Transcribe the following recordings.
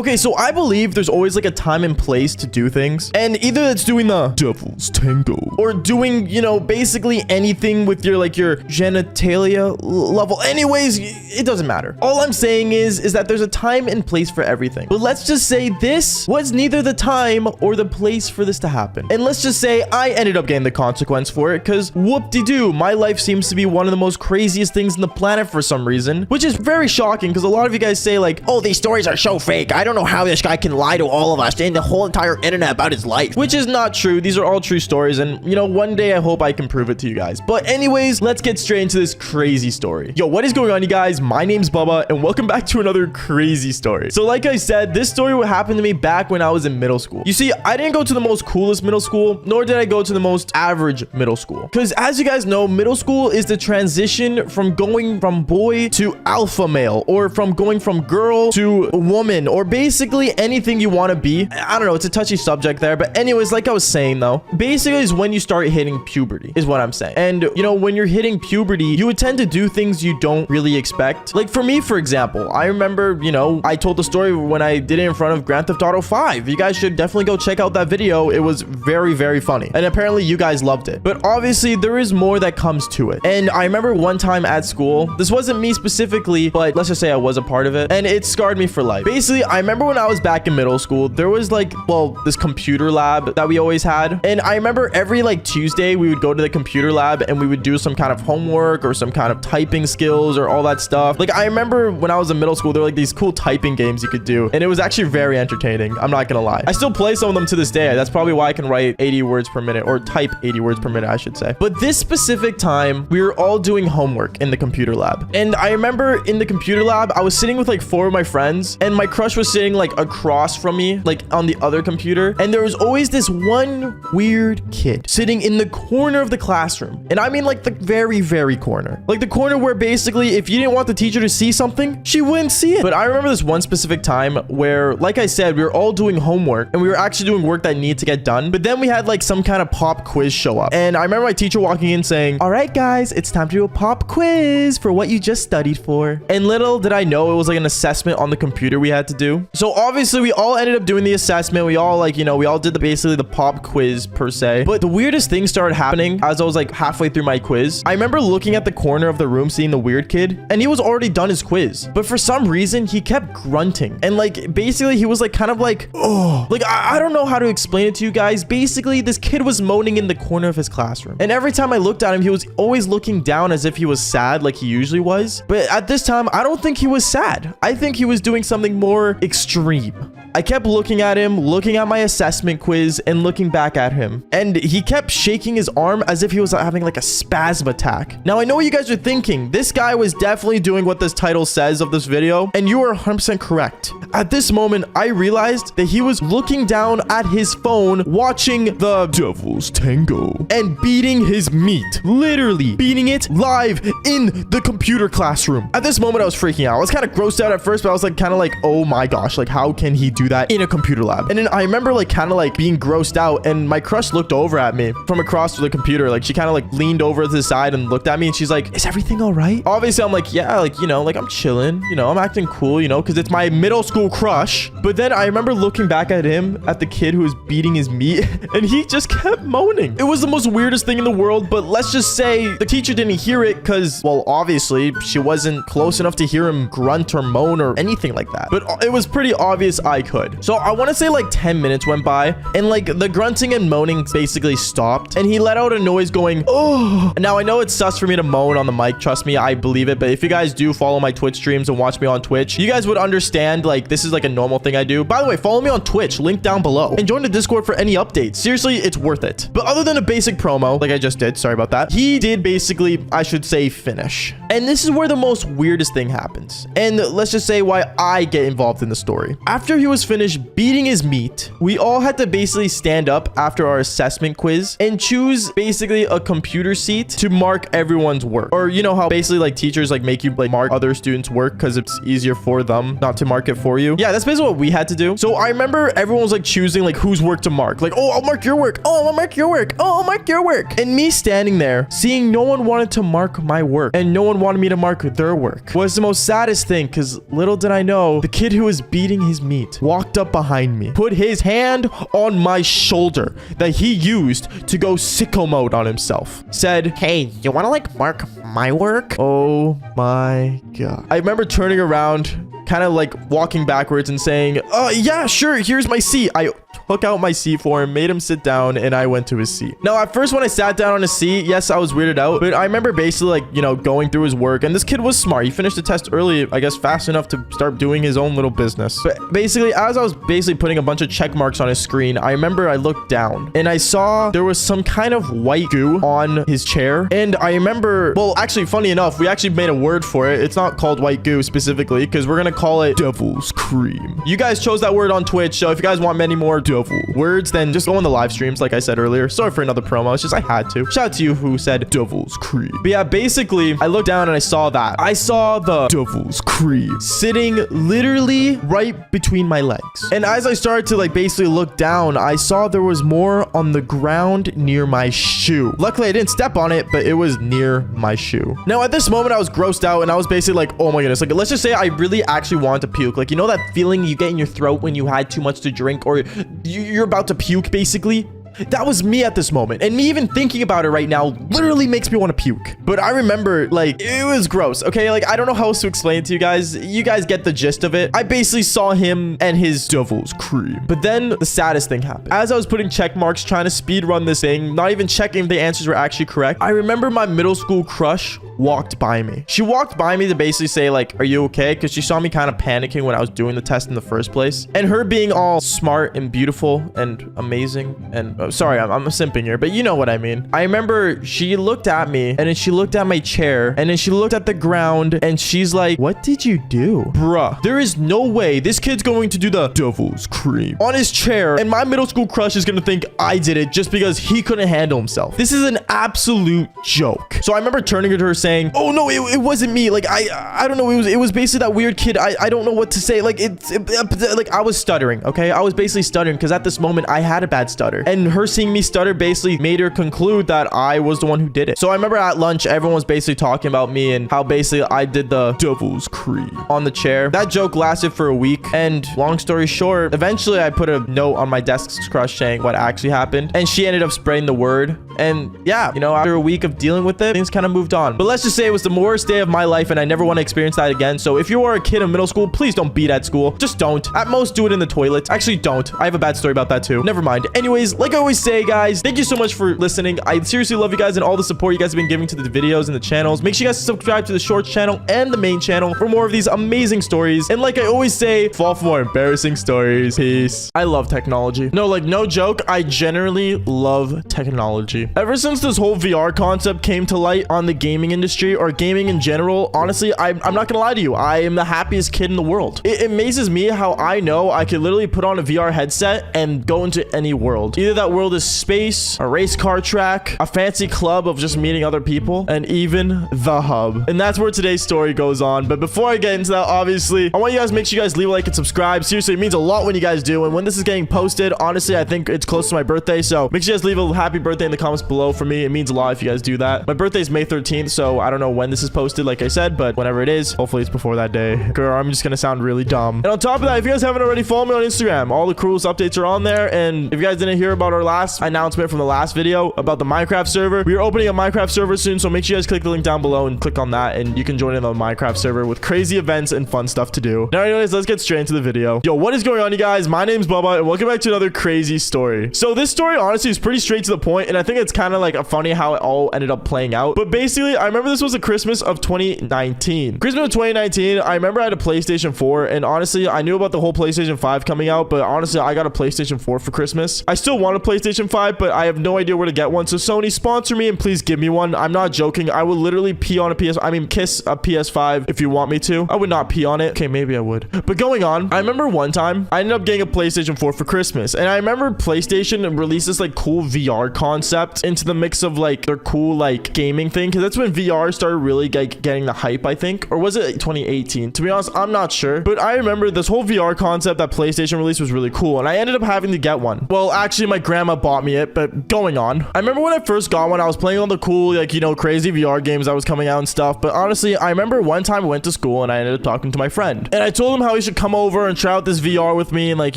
Okay, so I believe there's always like a time and place to do things. And either it's doing the devil's tango or doing, you know, basically anything with your like your genitalia level. Anyways, it doesn't matter. All I'm saying is that there's a time and place for everything. But let's just say this was neither the time or the place for this to happen. And let's just say I ended up getting the consequence for it because whoop-de-doo, my life seems to be one of the most craziest things on the planet for some reason, which is very shocking because a lot of you guys say like, oh, these stories are so fake. I don't know how this guy can lie to all of us and the whole entire internet about his life, which is not true. These are all true stories. And you know, one day I hope I can prove it to you guys. But anyways, let's get straight into this crazy story. Yo, what is going on, you guys? My name's Bubba and welcome back to another crazy story. So like I said, this story would happen to me back when I was in middle school. You see, I didn't go to the most coolest middle school, nor did I go to the most average middle school. Because as you guys know, middle school is the transition from going from boy to alpha male, or from going from girl to woman, or basically anything you want to be. I don't know, it's a touchy subject there. But anyways, like I was saying though, basically is when you start hitting puberty is what I'm saying. And you know, when you're hitting puberty, you would tend to do things you don't really expect. Like for me, for example, I remember, you know, I told the story when I did it in front of Grand Theft Auto 5. You guys should definitely go check out that video. It was very, very funny. And apparently you guys loved it. But obviously there is more that comes to it. And I remember one time at school, this wasn't me specifically, but let's just say I was a part of it. And it scarred me for life. Basically, I remember when I was back in middle school, there was like, well, this computer lab that we always had. And I remember every like Tuesday, we would go to the computer lab and we would do some kind of homework or some kind of typing skills or all that stuff. Like I remember when I was in middle school, there were like these cool typing games you could do. And it was actually very entertaining. I'm not gonna lie. I still play some of them to this day. That's probably why I can write 80 words per minute, or type 80 words per minute, I should say. But this specific time, we were all doing homework in the computer lab. And I remember in the computer lab, I was sitting with like 4 of my friends and my crush was sitting like across from me, like on the other computer. And there was always this one weird kid sitting in the corner of the classroom. And I mean like the very, very corner. Like the corner where basically if you didn't want the teacher to see something, she wouldn't see it. But I remember this one specific time where, like I said, we were all doing homework and we were actually doing work that needed to get done. But then we had like some kind of pop quiz show up. And I remember my teacher walking in saying, all right, guys, it's time to do a pop quiz for what you just studied for. And little did I know it was like an assessment on the computer we had to do. So obviously we all ended up doing the assessment. We all like, you know, we all did basically the pop quiz per se. But the weirdest thing started happening as I was like halfway through my quiz. I remember looking at the corner of the room, seeing the weird kid, and he was already done his quiz. But for some reason, he kept grunting. And like, basically he was like kind of like, oh, like, I don't know how to explain it to you guys. Basically, this kid was moaning in the corner of his classroom. And every time I looked at him, he was always looking down as if he was sad, like he usually was. But at this time, I don't think he was sad. I think he was doing something more extreme. I kept looking at him, looking at my assessment quiz, and looking back at him. And he kept shaking his arm as if he was having like a spasm attack. Now, I know what you guys are thinking. This guy was definitely doing what this title says of this video, and you are 100% correct. At this moment, I realized that he was looking down at his phone, watching the devil's tango, and beating his meat. Literally beating it live in the computer classroom. At this moment, I was freaking out. I was kind of grossed out at first, but I was like kind of like, oh my gosh, like how can he do that in a computer lab? And then I remember like kind of like being grossed out, and my crush looked over at me from across the computer. Like she kind of like leaned over to the side and looked at me, and she's like, is everything all right? Obviously I'm like, yeah, like, you know, like I'm chilling, you know, I'm acting cool, you know, because it's my middle school crush. But then I remember looking back at him, at the kid who was beating his meat, and he just kept moaning. It was the most weirdest thing in the world. But let's just say the teacher didn't hear it because, well, obviously she wasn't close enough to hear him grunt or moan or anything like that. But it was pretty obvious I could. So I want to say like 10 minutes went by, and like the grunting and moaning basically stopped, and he let out a noise going, oh. Now I know it's sus for me to moan on the mic. Trust me, I believe it. But if you guys do follow my Twitch streams and watch me on Twitch, you guys would understand like this is like a normal thing I do. By the way, follow me on Twitch, link down below, and join the Discord for any updates. Seriously, it's worth it. But other than a basic promo, like I just did, sorry about that, he did basically, I should say, finish. And this is where the most weirdest thing happens. And let's just say why I get involved in the story. After he was finished beating his meat, we all had to basically stand up after our assessment quiz and choose basically a computer seat to mark everyone's work. Or you know how basically like teachers like make you like mark other students' work because it's easier for them not to mark it for you. Yeah, that's basically what we had to do. So I remember everyone was like choosing like whose work to mark. Like, oh, I'll mark your work. Oh, I'll mark your work. Oh, I'll mark your work. And me standing there, seeing no one wanted to mark my work and no one wanted me to mark their work was the most saddest thing, because little did I know the kid who was beating his meat walked up behind me, put his hand on my shoulder that he used to go sicko mode on himself, said, "Hey, you want to like mark my work?" Oh my God. I remember turning around, kind of like walking backwards and saying, yeah, sure, here's my seat. I took out my seat for him, made him sit down, and I went to his seat. Now, at first, when I sat down on his seat, yes, I was weirded out, but I remember basically like, you know, going through his work, and this kid was smart. He finished the test early, I guess, fast enough to start doing his own little business. But basically, as I was basically putting a bunch of check marks on his screen, I remember I looked down and I saw there was some kind of white goo on his chair. And I remember, well, actually, funny enough, we actually made a word for it. It's not called white goo specifically, because we're gonna call it devil's cream. You guys chose that word on Twitch, so if you guys want many more devil words, then just go on the live streams like I said earlier. Sorry for another promo. It's just I had to. Shout out to you who said devil's cream. But yeah, basically, I looked down and I saw that. I saw the devil's cream sitting literally right between my legs. And as I started to like basically look down, I saw there was more on the ground near my shoe. Luckily, I didn't step on it, but it was near my shoe. Now, at this moment, I was grossed out and I was basically like, oh my goodness. Like, let's just say I really actually wanted to puke. Like, you know that feeling you get in your throat when you had too much to drink or you're about to puke, basically? That was me at this moment. And me even thinking about it right now literally makes me want to puke. But I remember, like, it was gross, okay? Like, I don't know how else to explain it to you guys. You guys get the gist of it. I basically saw him and his devil's cream. But then the saddest thing happened. As I was putting check marks, trying to speed run this thing, not even checking if the answers were actually correct, I remember my middle school crush walked by me. She walked by me to basically say, like, are you okay? Because she saw me kind of panicking when I was doing the test in the first place. And her being all smart and beautiful and amazing and sorry, I'm simping here, but you know what I mean. I remember she looked at me and then she looked at my chair and then she looked at the ground and she's like, what did you do? Bruh, there is no way this kid's going to do the devil's cream on his chair and my middle school crush is gonna think I did it just because he couldn't handle himself. This is an absolute joke. So I remember turning to her saying, oh no, it wasn't me. Like, I don't know. It was basically that weird kid. I don't know what to say. Like, like I was stuttering. Okay. I was basically stuttering because at this moment I had a bad stutter and her seeing me stutter basically made her conclude that I was the one who did it. So I remember at lunch, everyone was basically talking about me and how basically I did the devil's cream on the chair. That joke lasted for a week. And long story short, eventually I put a note on my desk's crush saying what actually happened. And she ended up spreading the word. And yeah, you know, after a week of dealing with it, things kind of moved on. But let's just say it was the worst day of my life and I never want to experience that again. So if you are a kid in middle school, please don't beat at school. Just don't. At most, do it in the toilet. Actually, don't. I have a bad story about that too. Never mind. Anyways, like I always say, guys, thank you so much for listening. I seriously love you guys and all the support you guys have been giving to the videos and the channels. Make sure you guys subscribe to the shorts channel and the main channel for more of these amazing stories. And like I always say, fall for more embarrassing stories. Peace. I love technology. No, like no joke. I generally love technology. Ever since this whole VR concept came to light on the gaming industry or gaming in general, honestly, I'm not gonna lie to you. I am the happiest kid in the world. It amazes me how I know I could literally put on a VR headset and go into any world. Either that world is space, a race car track, a fancy club of just meeting other people, and even the hub. And that's where today's story goes on. But before I get into that, obviously, I want you guys to make sure you guys leave a like and subscribe. Seriously, it means a lot when you guys do. And when this is getting posted, honestly, I think it's close to my birthday. So make sure you guys leave a happy birthday in the comments below for me. It means a lot if you guys do that. My birthday is May 13th, so I don't know when this is posted, like I said, but whenever it is, hopefully it's before that day. Girl, I'm just gonna sound really dumb. And on top of that, if you guys haven't already, follow me on Instagram. All the coolest updates are on there. And if you guys didn't hear about our last announcement from the last video about the Minecraft server, we are opening a Minecraft server soon, so make sure you guys click the link down below and click on that, and you can join in the Minecraft server with crazy events and fun stuff to do. Now, anyways, let's get straight into the video. Yo, what is going on, you guys? My name's Bubba, and welcome back to another crazy story. So this story, honestly, is pretty straight to the point, and I think it's kind of like funny how it all ended up playing out. But basically, I remember this was the Christmas of 2019. Christmas of 2019, I remember I had a PlayStation 4, and honestly, I knew about the whole PlayStation 5 coming out, but honestly, I got a PlayStation 4 for Christmas. I still want a PlayStation 5, but I have no idea where to get one. So Sony, sponsor me and please give me one. I'm not joking. I will literally pee on a kiss a PS5 if you want me to. I would not pee on it. Okay, maybe I would. But going on, I remember one time I ended up getting a PlayStation 4 for Christmas, and I remember PlayStation released this like cool VR concept concept into the mix of like their cool like gaming thing, because that's when VR started really like getting the hype, I think. Or was it 2018? To be honest, I'm not sure. But I remember this whole VR concept that PlayStation released was really cool, and I ended up having to get one. Well, actually, my grandma bought me it, but going on. I remember when I first got one, I was playing all the cool, like, you know, crazy VR games that was coming out and stuff. But honestly, I remember one time I went to school and I ended up talking to my friend. And I told him how he should come over and try out this VR with me and, like,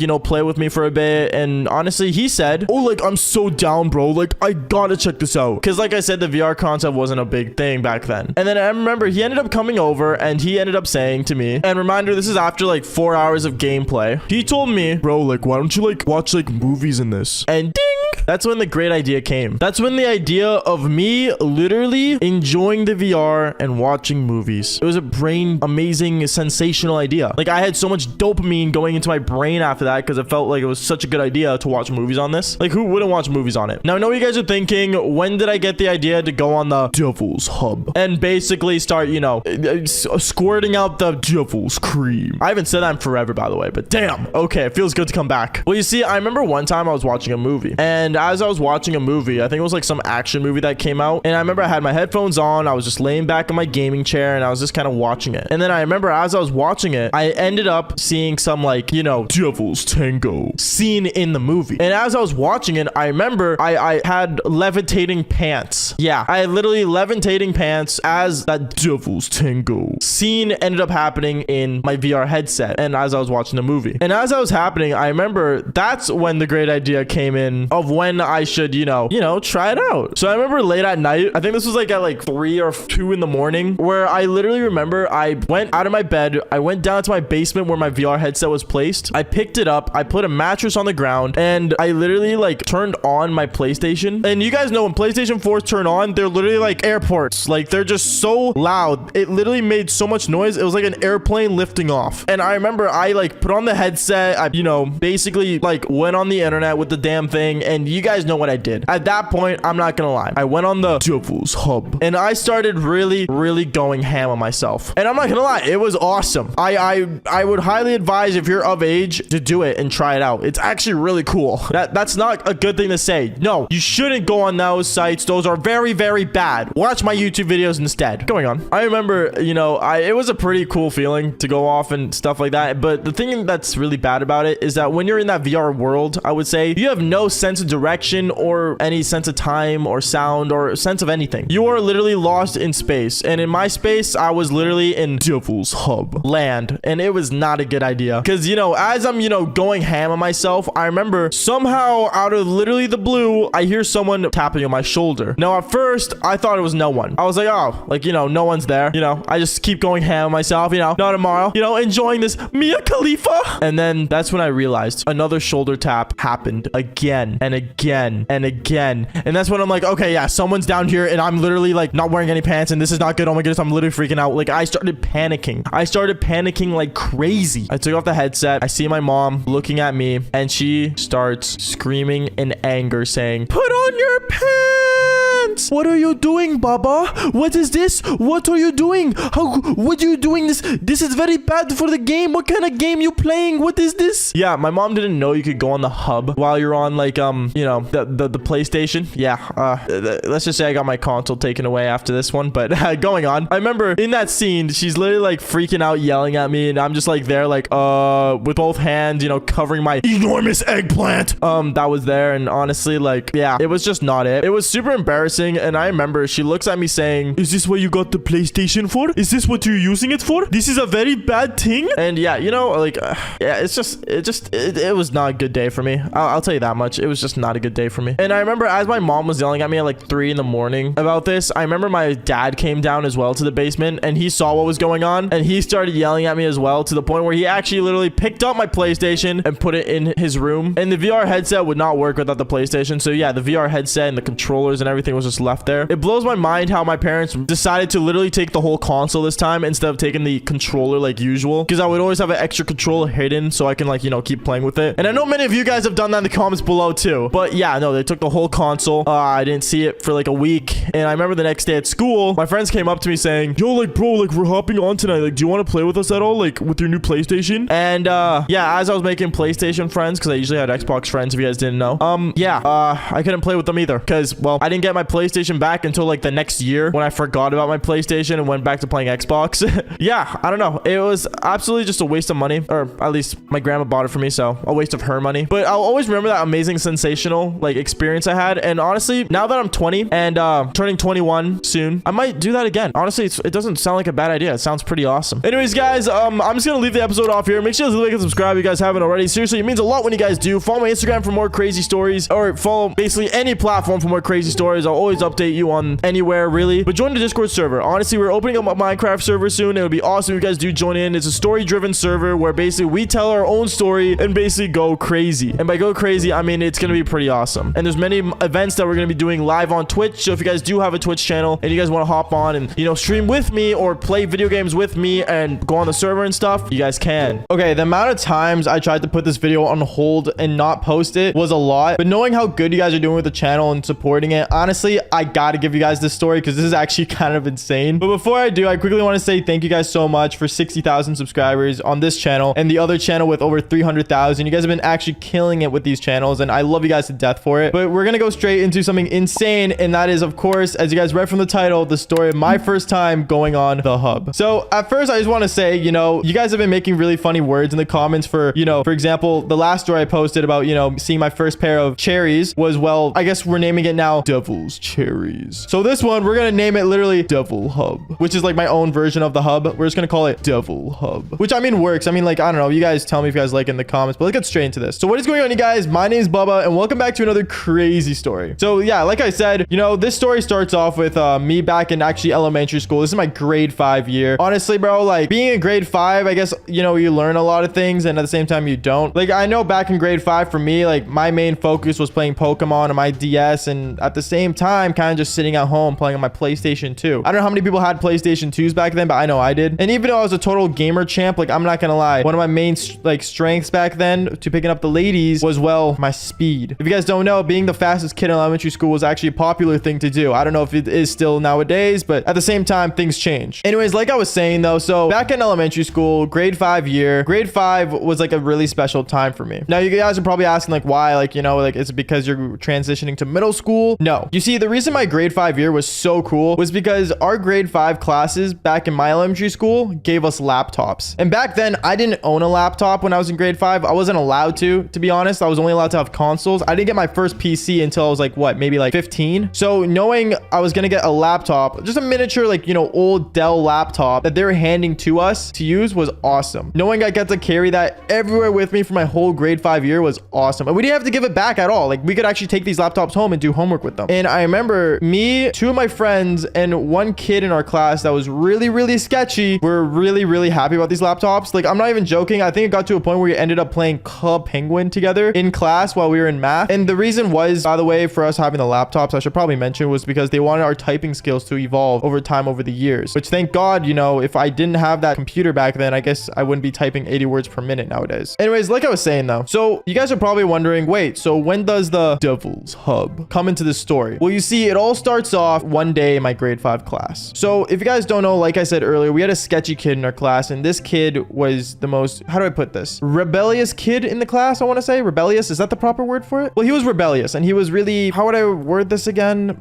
you know, play with me for a bit. And honestly, he said, oh, like, I'm so down, bro. Like, I gotta check this out. Because, like I said, the VR concept wasn't a big thing back then. And then I remember he ended up coming over and he ended up saying to me, and reminder, this is after like 4 hours of gameplay. He told me, bro, like, why don't you like watch like movies in this? And ding! That's when the great idea came. That's when the idea of me literally enjoying the VR and watching movies. It was a brain amazing, sensational idea. Like, I had so much dopamine going into my brain after that because it felt like it was such a good idea to watch movies on this. Like, who wouldn't watch movies on it? Now, I know you guys are thinking, when did I get the idea to go on the Devil's Hub and basically start, you know, squirting out the Devil's Cream? I haven't said that in forever, by the way, but damn. Okay, it feels good to come back. Well, you see, I remember one time I was watching a movie, and as I was watching a movie, I think it was like some action movie that came out, and I remember I had my headphones on, I was just laying back in my gaming chair, and I was just kind of watching it. And then I remember as I was watching it, I ended up seeing some, like, you know, Devil's Tango scene in the movie. And as I was watching it, I remember I had levitating pants. Yeah, I had literally levitating pants as that Devil's Tango scene ended up happening in my VR headset, and as I was watching the movie. And as I was happening, I remember that's when the great idea came in of when I should, you know, try it out. So I remember late at night, I think this was like at like 3 or 2 in the morning, where I literally remember I went out of my bed, I went down to my basement where my VR headset was placed. I picked it up, I put a mattress on the ground, and I literally like turned on my PlayStation. And you guys know when PlayStation 4s turn on, they're literally like airports. Like, they're just so loud. It literally made so much noise. It was like an airplane lifting off. And I remember I like put on the headset, I, you know, basically like went on the internet with the damn thing, and you guys know what I did. At that point, I'm not gonna lie, I went on the Devil's Hub and I started really going ham on myself. And I'm not gonna lie, it was awesome. I would highly advise, if you're of age, to do it and try it out. It's actually really cool. That's not a good thing to say. No, you shouldn't go on those sites. Those are very bad. Watch my YouTube videos instead. Going on, I remember, you know, it was a pretty cool feeling to go off and stuff like that. But the thing that's really bad about it is that when you're in that VR world, I would say you have no sense of direction or any sense of time or sound or sense of anything. You are literally lost in space. And in my space, I was literally in Devil's Hub land, and it was not a good idea. Because, you know, as I'm, you know, going ham on myself, I remember somehow out of literally the blue, I hear someone tapping on my shoulder. Now, at first, I thought it was no one. I was like, oh, like, you know, no one's there. You know, I just keep going ham on myself, you know, not tomorrow, you know, enjoying this Mia Khalifa. And then that's when I realized another shoulder tap happened again and again and again. And that's when I'm like, okay, yeah, someone's down here, and I'm literally like not wearing any pants, and this is not good. Oh my goodness, I'm literally freaking out. Like, I started panicking like crazy. I took off the headset. I see my mom looking at me, and she starts screaming in anger, saying, put on your pants. What are you doing, Baba? What is this? What are you doing? What are you doing? This is very bad for the game. What kind of game you playing? What is this? Yeah, my mom didn't know you could go on the hub while you're on, like, you know, the PlayStation. Yeah, let's just say I got my console taken away after this one. But going on, I remember in that scene, she's literally like freaking out, yelling at me, and I'm just like there, like, with both hands, you know, covering my enormous eggplant that was there. And honestly, like, yeah, it was just not it. It was super embarrassing. And I remember she looks at me saying, is this what you got the PlayStation for? Is this what you're using it for? This is a very bad thing. And yeah, you know, like, yeah, it was not a good day for me. I'll tell you that much. It was just not a good day for me. And I remember as my mom was yelling at me at like 3 in the morning about this, I remember my dad came down as well to the basement, and he saw what was going on, and he started yelling at me as well, to the point where he actually literally picked up my PlayStation and put it in his room. And the VR headset would not work without the PlayStation. So yeah, the VR headset and the controllers and everything was just just left there. It blows my mind how my parents decided to literally take the whole console this time instead of taking the controller like usual, because I would always have an extra controller hidden so I can like, you know, keep playing with it. And I know many of you guys have done that in the comments below too. But yeah, no, they took the whole console. I didn't see it for like a week. And I remember the next day at school, my friends came up to me saying, yo, like, bro, like, we're hopping on tonight. Like, do you want to play with us at all? Like, with your new PlayStation? And yeah, as I was making PlayStation friends, because I usually had Xbox friends, if you guys didn't know, I couldn't play with them either, because, well, I didn't get my PlayStation back until like the next year when I forgot about my PlayStation and went back to playing Xbox. Yeah, I don't know. It was absolutely just a waste of money, or at least my grandma bought it for me, so a waste of her money. But I'll always remember that amazing, sensational like experience I had. And honestly, now that I'm 20 and turning 21 soon, I might do that again. Honestly, it doesn't sound like a bad idea. It sounds pretty awesome. Anyways, guys, I'm just gonna leave the episode off here. Make sure to like and subscribe if you guys haven't already. Seriously, it means a lot when you guys do. Follow my Instagram for more crazy stories, or follow basically any platform for more crazy stories. I'll always update you on anywhere, really. But join the Discord server. Honestly, we're opening up a Minecraft server soon. It would be awesome if you guys do join in. It's a story-driven server where basically we tell our own story and basically go crazy. And by go crazy, I mean it's gonna be pretty awesome. And there's many events that we're gonna be doing live on Twitch. So if you guys do have a Twitch channel and you guys want to hop on and, you know, stream with me or play video games with me and go on the server and stuff, you guys can. Okay, the amount of times I tried to put this video on hold and not post it was a lot. But knowing how good you guys are doing with the channel and supporting it, honestly, I gotta give you guys this story because this is actually kind of insane. But before I do, I quickly want to say thank you guys so much for 60,000 subscribers on this channel and the other channel with over 300,000. You guys have been actually killing it with these channels, and I love you guys to death for it. But we're gonna go straight into something insane, and that is, of course, as you guys read from the title, the story of my first time going on the hub. So at first, I just want to say, you know, you guys have been making really funny words in the comments for, you know, for example, the last story I posted about, you know, seeing my first pair of cherries was, well, I guess we're naming it now Devil's Cherries. So this one, we're gonna name it literally Devil Hub, which is like my own version of the hub. We're just gonna call it Devil Hub, which I mean works. I mean, like, I don't know, you guys tell me if you guys like it in the comments, but let's get straight into this. So what is going on, you guys? My name is Bubba, and welcome back to another crazy story. So yeah, like I said, you know, this story starts off with me back in actually elementary school. This is my grade 5 year. Honestly, bro, like being in grade 5, I guess, you know, you learn a lot of things and at the same time you don't. Like, I know back in grade 5 for me, like my main focus was playing Pokemon on my DS, and at the same time kind of just sitting at home playing on my PlayStation 2. I don't know how many people had PlayStation 2s back then, but I know I did. And even though I was a total gamer champ, like, I'm not gonna lie, one of my main like strengths back then to picking up the ladies was, well, my speed. If you guys don't know, being the fastest kid in elementary school was actually a popular thing to do. I don't know if it is still nowadays, but at the same time, things change. Anyways, like I was saying though, so back in elementary school, grade 5 year, grade 5 was like a really special time for me. Now you guys are probably asking like why, like, you know, like, is it because you're transitioning to middle school? No. You see, the reason my grade 5 year was so cool was because our grade 5 classes back in my elementary school gave us laptops. And back then I didn't own a laptop when I was in grade 5. I wasn't allowed to be honest. I was only allowed to have consoles. I didn't get my first PC until I was like, what, maybe like 15. So knowing I was gonna get a laptop, just a miniature, like, you know, old Dell laptop that they were handing to us to use was awesome. Knowing I got to carry that everywhere with me for my whole grade 5 year was awesome. And we didn't have to give it back at all. Like, we could actually take these laptops home and do homework with them. And I remember me, 2 of my friends, and 1 kid in our class that was really, really sketchy were really, really happy about these laptops. Like, I'm not even joking. I think it got to a point where we ended up playing Club Penguin together in class while we were in math. And the reason was, by the way, for us having the laptops, I should probably mention, was because they wanted our typing skills to evolve over time, over the years, which, thank God, you know, if I didn't have that computer back then, I guess I wouldn't be typing 80 words per minute nowadays. Anyways, like I was saying though, so you guys are probably wondering, wait, so when does the Devil's Hub come into this story? Well, you see, it all starts off one day in my grade 5 class. So if you guys don't know, like I said earlier, we had a sketchy kid in our class, and this kid was the most, how do I put this, rebellious kid in the class. I want to say rebellious. Is that the proper word for it? Well, he was rebellious, and he was really, how would I word this again?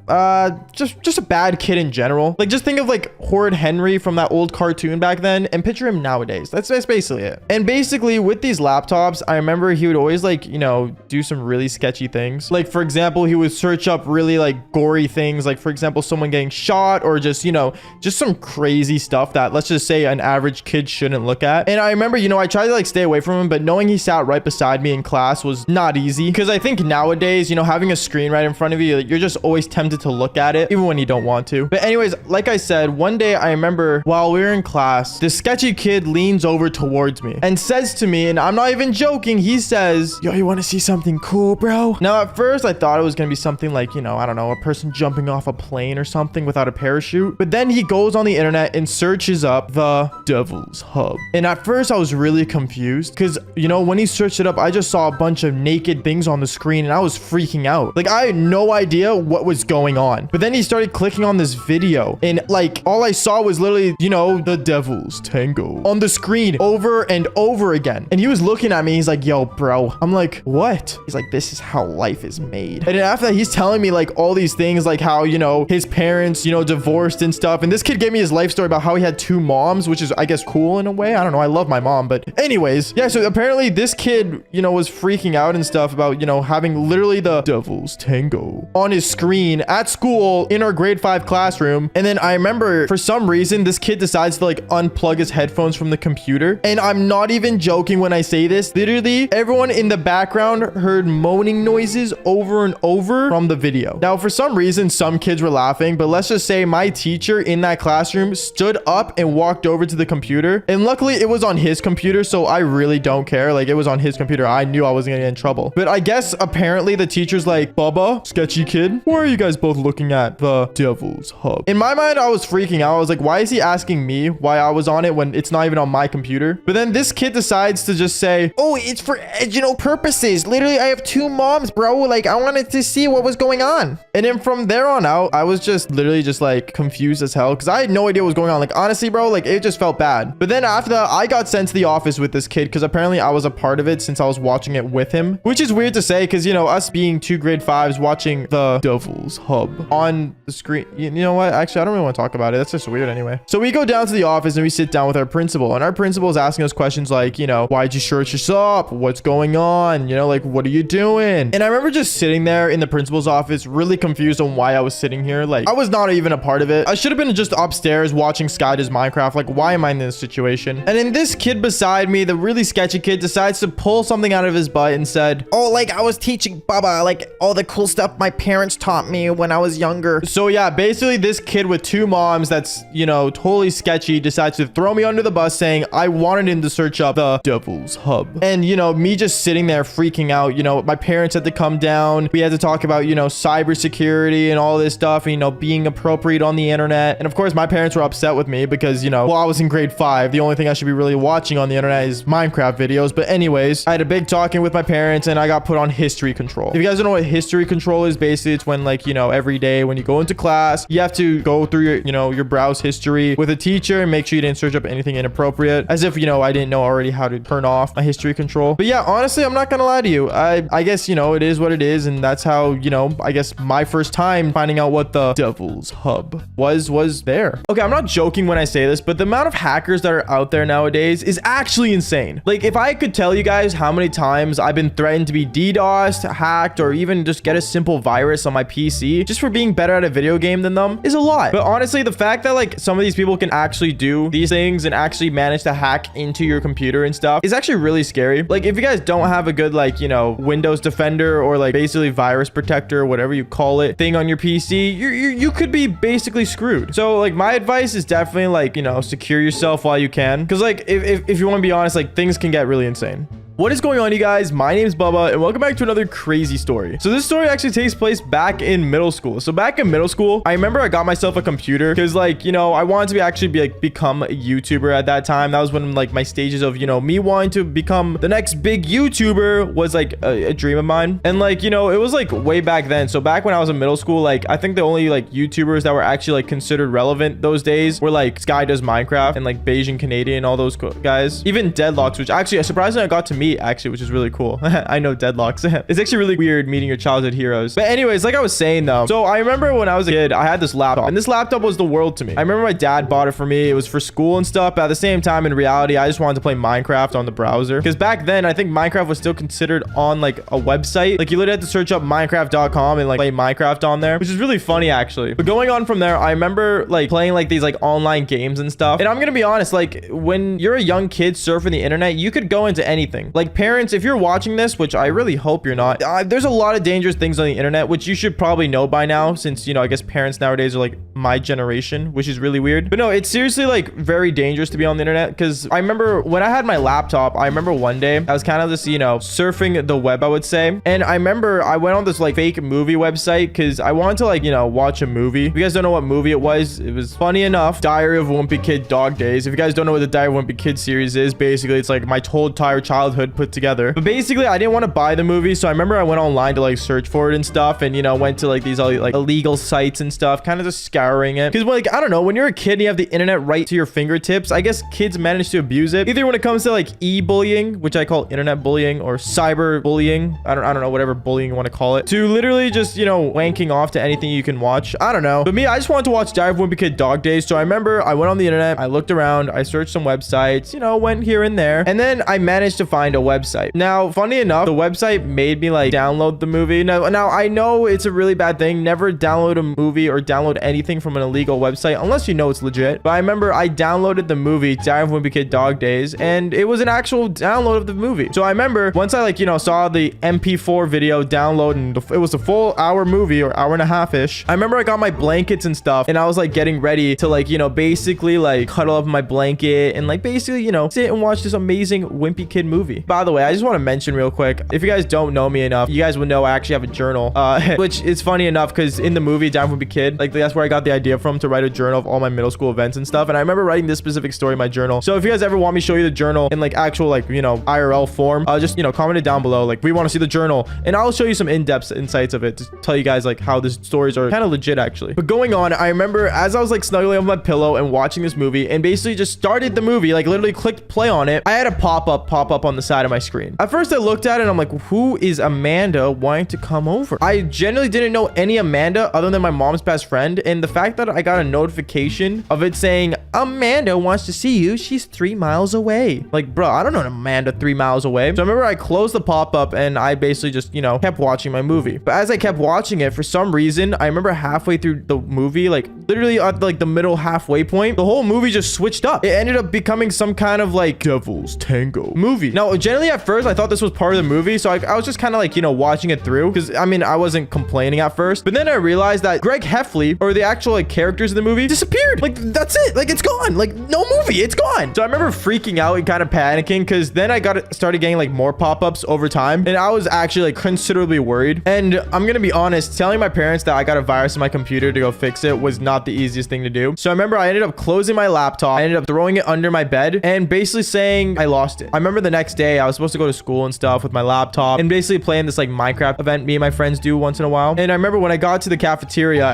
Just a bad kid in general. Like, just think of like Horrid Henry from that old cartoon back then and picture him nowadays. That's basically it. And basically with these laptops, I remember he would always, like, you know, do some really sketchy things. Like, for example, he would search up really like gory things, like, for example, someone getting shot, or just, you know, just some crazy stuff that, let's just say, an average kid shouldn't look at. And I remember, you know, I tried to like stay away from him, but knowing he sat right beside me in class was not easy, because I think nowadays, you know, having a screen right in front of you, you're just always tempted to look at it even when you don't want to. But anyways, like I said, one day I remember while we were in class, this sketchy kid leans over towards me and says to me, and I'm not even joking, he says, yo, you want to see something cool, bro? Now at first I thought it was gonna be something like, you know, I don't know, a person jumping off a plane or something without a parachute. But then he goes on the internet and searches up the Devil's Hub. And at first I was really confused because, you know, when he searched it up, I just saw a bunch of naked things on the screen and I was freaking out. Like, I had no idea what was going on. But then he started clicking on this video and like all I saw was literally, you know, the Devil's Tango on the screen over and over again. And he was looking at me. He's like, yo, bro. I'm like, what? He's like, this is how life is made. And then after that, he's telling me like all these things, like how, you know, his parents, you know, divorced and stuff. And this kid gave me his life story about how he had 2 moms, which is, I guess, cool in a way. I don't know. I love my mom. But anyways, yeah, so apparently this kid, you know, was freaking out and stuff about, you know, having literally the Devil's Tango on his screen at school in our grade 5 classroom. And then I remember for some reason, this kid decides to like unplug his headphones from the computer. And I'm not even joking when I say this. Literally, everyone in the background heard moaning noises over and over from the video. Now, for some reason, some kids were laughing, but let's just say my teacher in that classroom stood up and walked over to the computer. And luckily, it was on his computer, so I really don't care. Like, it was on his computer. I knew I wasn't gonna get in trouble. But I guess apparently the teacher's like, Bubba, sketchy kid, why are you guys both looking at the Devil's Hub? In my mind, I was freaking out. I was like, why is he asking me why I was on it when it's not even on my computer? But then this kid decides to just say, oh, it's for educational purposes. Literally, I have 2 moms, bro. Like, I wanted to see what was going on. And then from there on out, I was just literally just like confused as hell because I had no idea what was going on. Like, honestly, bro, like it just felt bad. But then after that, I got sent to the office with this kid because apparently I was a part of it since I was watching it with him, which is weird to say because, you know, us being 2 grade 5s watching the Devil's Hub on the screen. You know what? Actually, I don't really want to talk about it. That's just weird anyway. So we go down to the office and we sit down with our principal, and our principal is asking us questions like, you know, why'd you search this up? What's going on? You know, like, what are you doing? And I remember just sitting there in the principal's office, really confused on why I was sitting here. Like, I was not even a part of it. I should have been just upstairs watching Sky does Minecraft. Like, why am I in this situation? And then this kid beside me, the really sketchy kid, decides to pull something out of his butt and said, oh, like, I was teaching Bubba, like, all the cool stuff my parents taught me when I was younger. So yeah, basically this kid with 2 moms that's, you know, totally sketchy decides to throw me under the bus saying I wanted him to search up the Devil's Hub. And, you know, me just sitting there freaking out. You know, my parents had to come down. We had to talk about, you know, cybersecurity and all this stuff, and, you know, being appropriate on the internet. And of course, my parents were upset with me because, you know, well, I was in grade 5. The only thing I should be really watching on the internet is Minecraft videos. But anyways, I had a big talking with my parents and I got put on history control. If you guys don't know what history control is, basically it's when, like, you know, every day when you go into class, you have to go through your, you know, your browse history with a teacher and make sure you didn't search up anything inappropriate, as if, you know, I didn't know already how to turn off my history control. But yeah, honestly, I'm not gonna lie to you. I guess, you know, it is what it is, and that's how, you know, I guess my first time finding out what the Devil's Hub was there. Okay, I'm not joking when I say this, but the amount of hackers that are out there nowadays is actually insane. Like, if I could tell you guys how many times I've been threatened to be DDoSed, hacked, or even just get a simple virus on my PC just for being better at a video game than them is a lot. But honestly, the fact that like some of these people can actually do these things and actually manage to hack into your computer and stuff is actually really scary. Like, if you guys don't have a good, like, you know, Windows Defender or like basically virus protector, whatever you call it, thing on your PC, you could be basically screwed. So like my advice is definitely like, you know, secure yourself while you can, because like if you want to be honest, like things can get really insane. What is going on, you guys? My name is Bubba and welcome back to another crazy story. So this story actually takes place back in middle school. So back in middle school, I remember I got myself a computer because, like, you know, I wanted to become a YouTuber at that time. That was when like my stages of, you know, me wanting to become the next big YouTuber was like a dream of mine. And like, you know, it was like way back then. So back when I was in middle school, like I think the only like YouTubers that were actually like considered relevant those days were like Sky Does Minecraft and like Beijing Canadian, all those guys. Even Deadlocks, which actually surprisingly I got to meet actually, which is really cool. I know Deadlocks. It's actually really weird meeting your childhood heroes. But anyways, like I was saying though, so I remember when I was a kid, I had this laptop, and this laptop was the world to me. I remember my dad bought it for me. It was for school and stuff, but at the same time, in reality, I just wanted to play Minecraft on the browser, because back then I think Minecraft was still considered on like a website. Like you literally had to search up minecraft.com and like play Minecraft on there, which is really funny actually. But going on from there, I remember like playing like these like online games and stuff. And I'm gonna be honest, like when you're a young kid surfing the internet, you could go into anything. Like, parents, if you're watching this, which I really hope you're not, there's a lot of dangerous things on the internet, which you should probably know by now, since, you know, I guess parents nowadays are like my generation, which is really weird. But no, it's seriously like very dangerous to be on the internet, because I remember when I had my laptop, I remember one day I was kind of just, you know, surfing the web, I would say. And I remember I went on this like fake movie website because I wanted to, like, you know, watch a movie. If you guys don't know what movie it was funny enough, Diary of a Wimpy Kid Dog Days. If you guys don't know what the Diary of a Wimpy Kid series is, basically it's like my whole entire childhood put together. But basically I didn't want to buy the movie, so I remember I went online to like search for it and stuff, and, you know, went to like these like illegal sites and stuff, kind of just scouring it. Because, like, I don't know, when you're a kid and you have the internet right to your fingertips, I guess kids manage to abuse it, either when it comes to like e-bullying, which I call internet bullying, or cyber bullying, I don't know, whatever bullying you want to call it, to literally just, you know, wanking off to anything you can watch. I don't know. But me, I just wanted to watch Diary of a Wimpy Kid Dog Days. So I remember I went on the internet, I looked around, I searched some websites, you know, went here and there, and then I managed to find a website. Now, funny enough, the website made me like download the movie. Now I know it's a really bad thing. Never download a movie or download anything from an illegal website unless you know it's legit. But I remember I downloaded the movie Diary of a Wimpy Kid Dog Days, and it was an actual download of the movie. So I remember once I, like, you know, saw the MP4 video download, and it was a full hour movie, or hour and a half ish. I remember I got my blankets and stuff, and I was like getting ready to, like, you know, basically like cuddle up in my blanket and like basically, you know, sit and watch this amazing Wimpy Kid movie. By the way, I just want to mention real quick, if you guys don't know me enough, you guys would know I actually have a journal, which is funny enough because in the movie Diary of a Wimpy Kid, like, that's where I got the idea from, to write a journal of all my middle school events and stuff. And I remember writing this specific story in my journal. So if you guys ever want me to show you the journal in like actual, like, you know, IRL form, just, you know, comment it down below, like, we want to see the journal, and I'll show you some in-depth insights of it to tell you guys like how the stories are kind of legit actually. But going on, I remember as I was like snuggling on my pillow and watching this movie and basically just started the movie, like literally clicked play on it, I had a pop up on the side of my screen. At first I looked at it and I'm like, who is Amanda wanting to come over? I generally didn't know any Amanda other than my mom's best friend, and the fact that I got a notification of it saying Amanda wants to see you, she's 3 miles away. Like, bro, I don't know an Amanda 3 miles away. So I remember I closed the pop-up and I basically just, you know, kept watching my movie. But as I kept watching it, for some reason, I remember halfway through the movie, like literally at like the middle halfway point, the whole movie just switched up. It ended up becoming some kind of like Devil's Tango movie. Now, generally at first, I thought this was part of the movie, so I was just kind of like, you know, watching it through, because I mean, I wasn't complaining at first. But then I realized that Greg Heffley, or the actual like characters in the movie, disappeared. Like, that's it. Like, it's gone. Like, no movie. It's gone. So I remember freaking out and kind of panicking, because then I started getting like more pop-ups over time, and I was actually like considerably worried. And I'm gonna be honest, telling my parents that I got a virus in my computer to go fix it was not the easiest thing to do. So I remember I ended up closing my laptop. I ended up throwing it under my bed and basically saying I lost it. I remember the next day I was supposed to go to school and stuff with my laptop and basically playing this like Minecraft event me and my friends do once in a while. And I remember when I got to the cafeteria,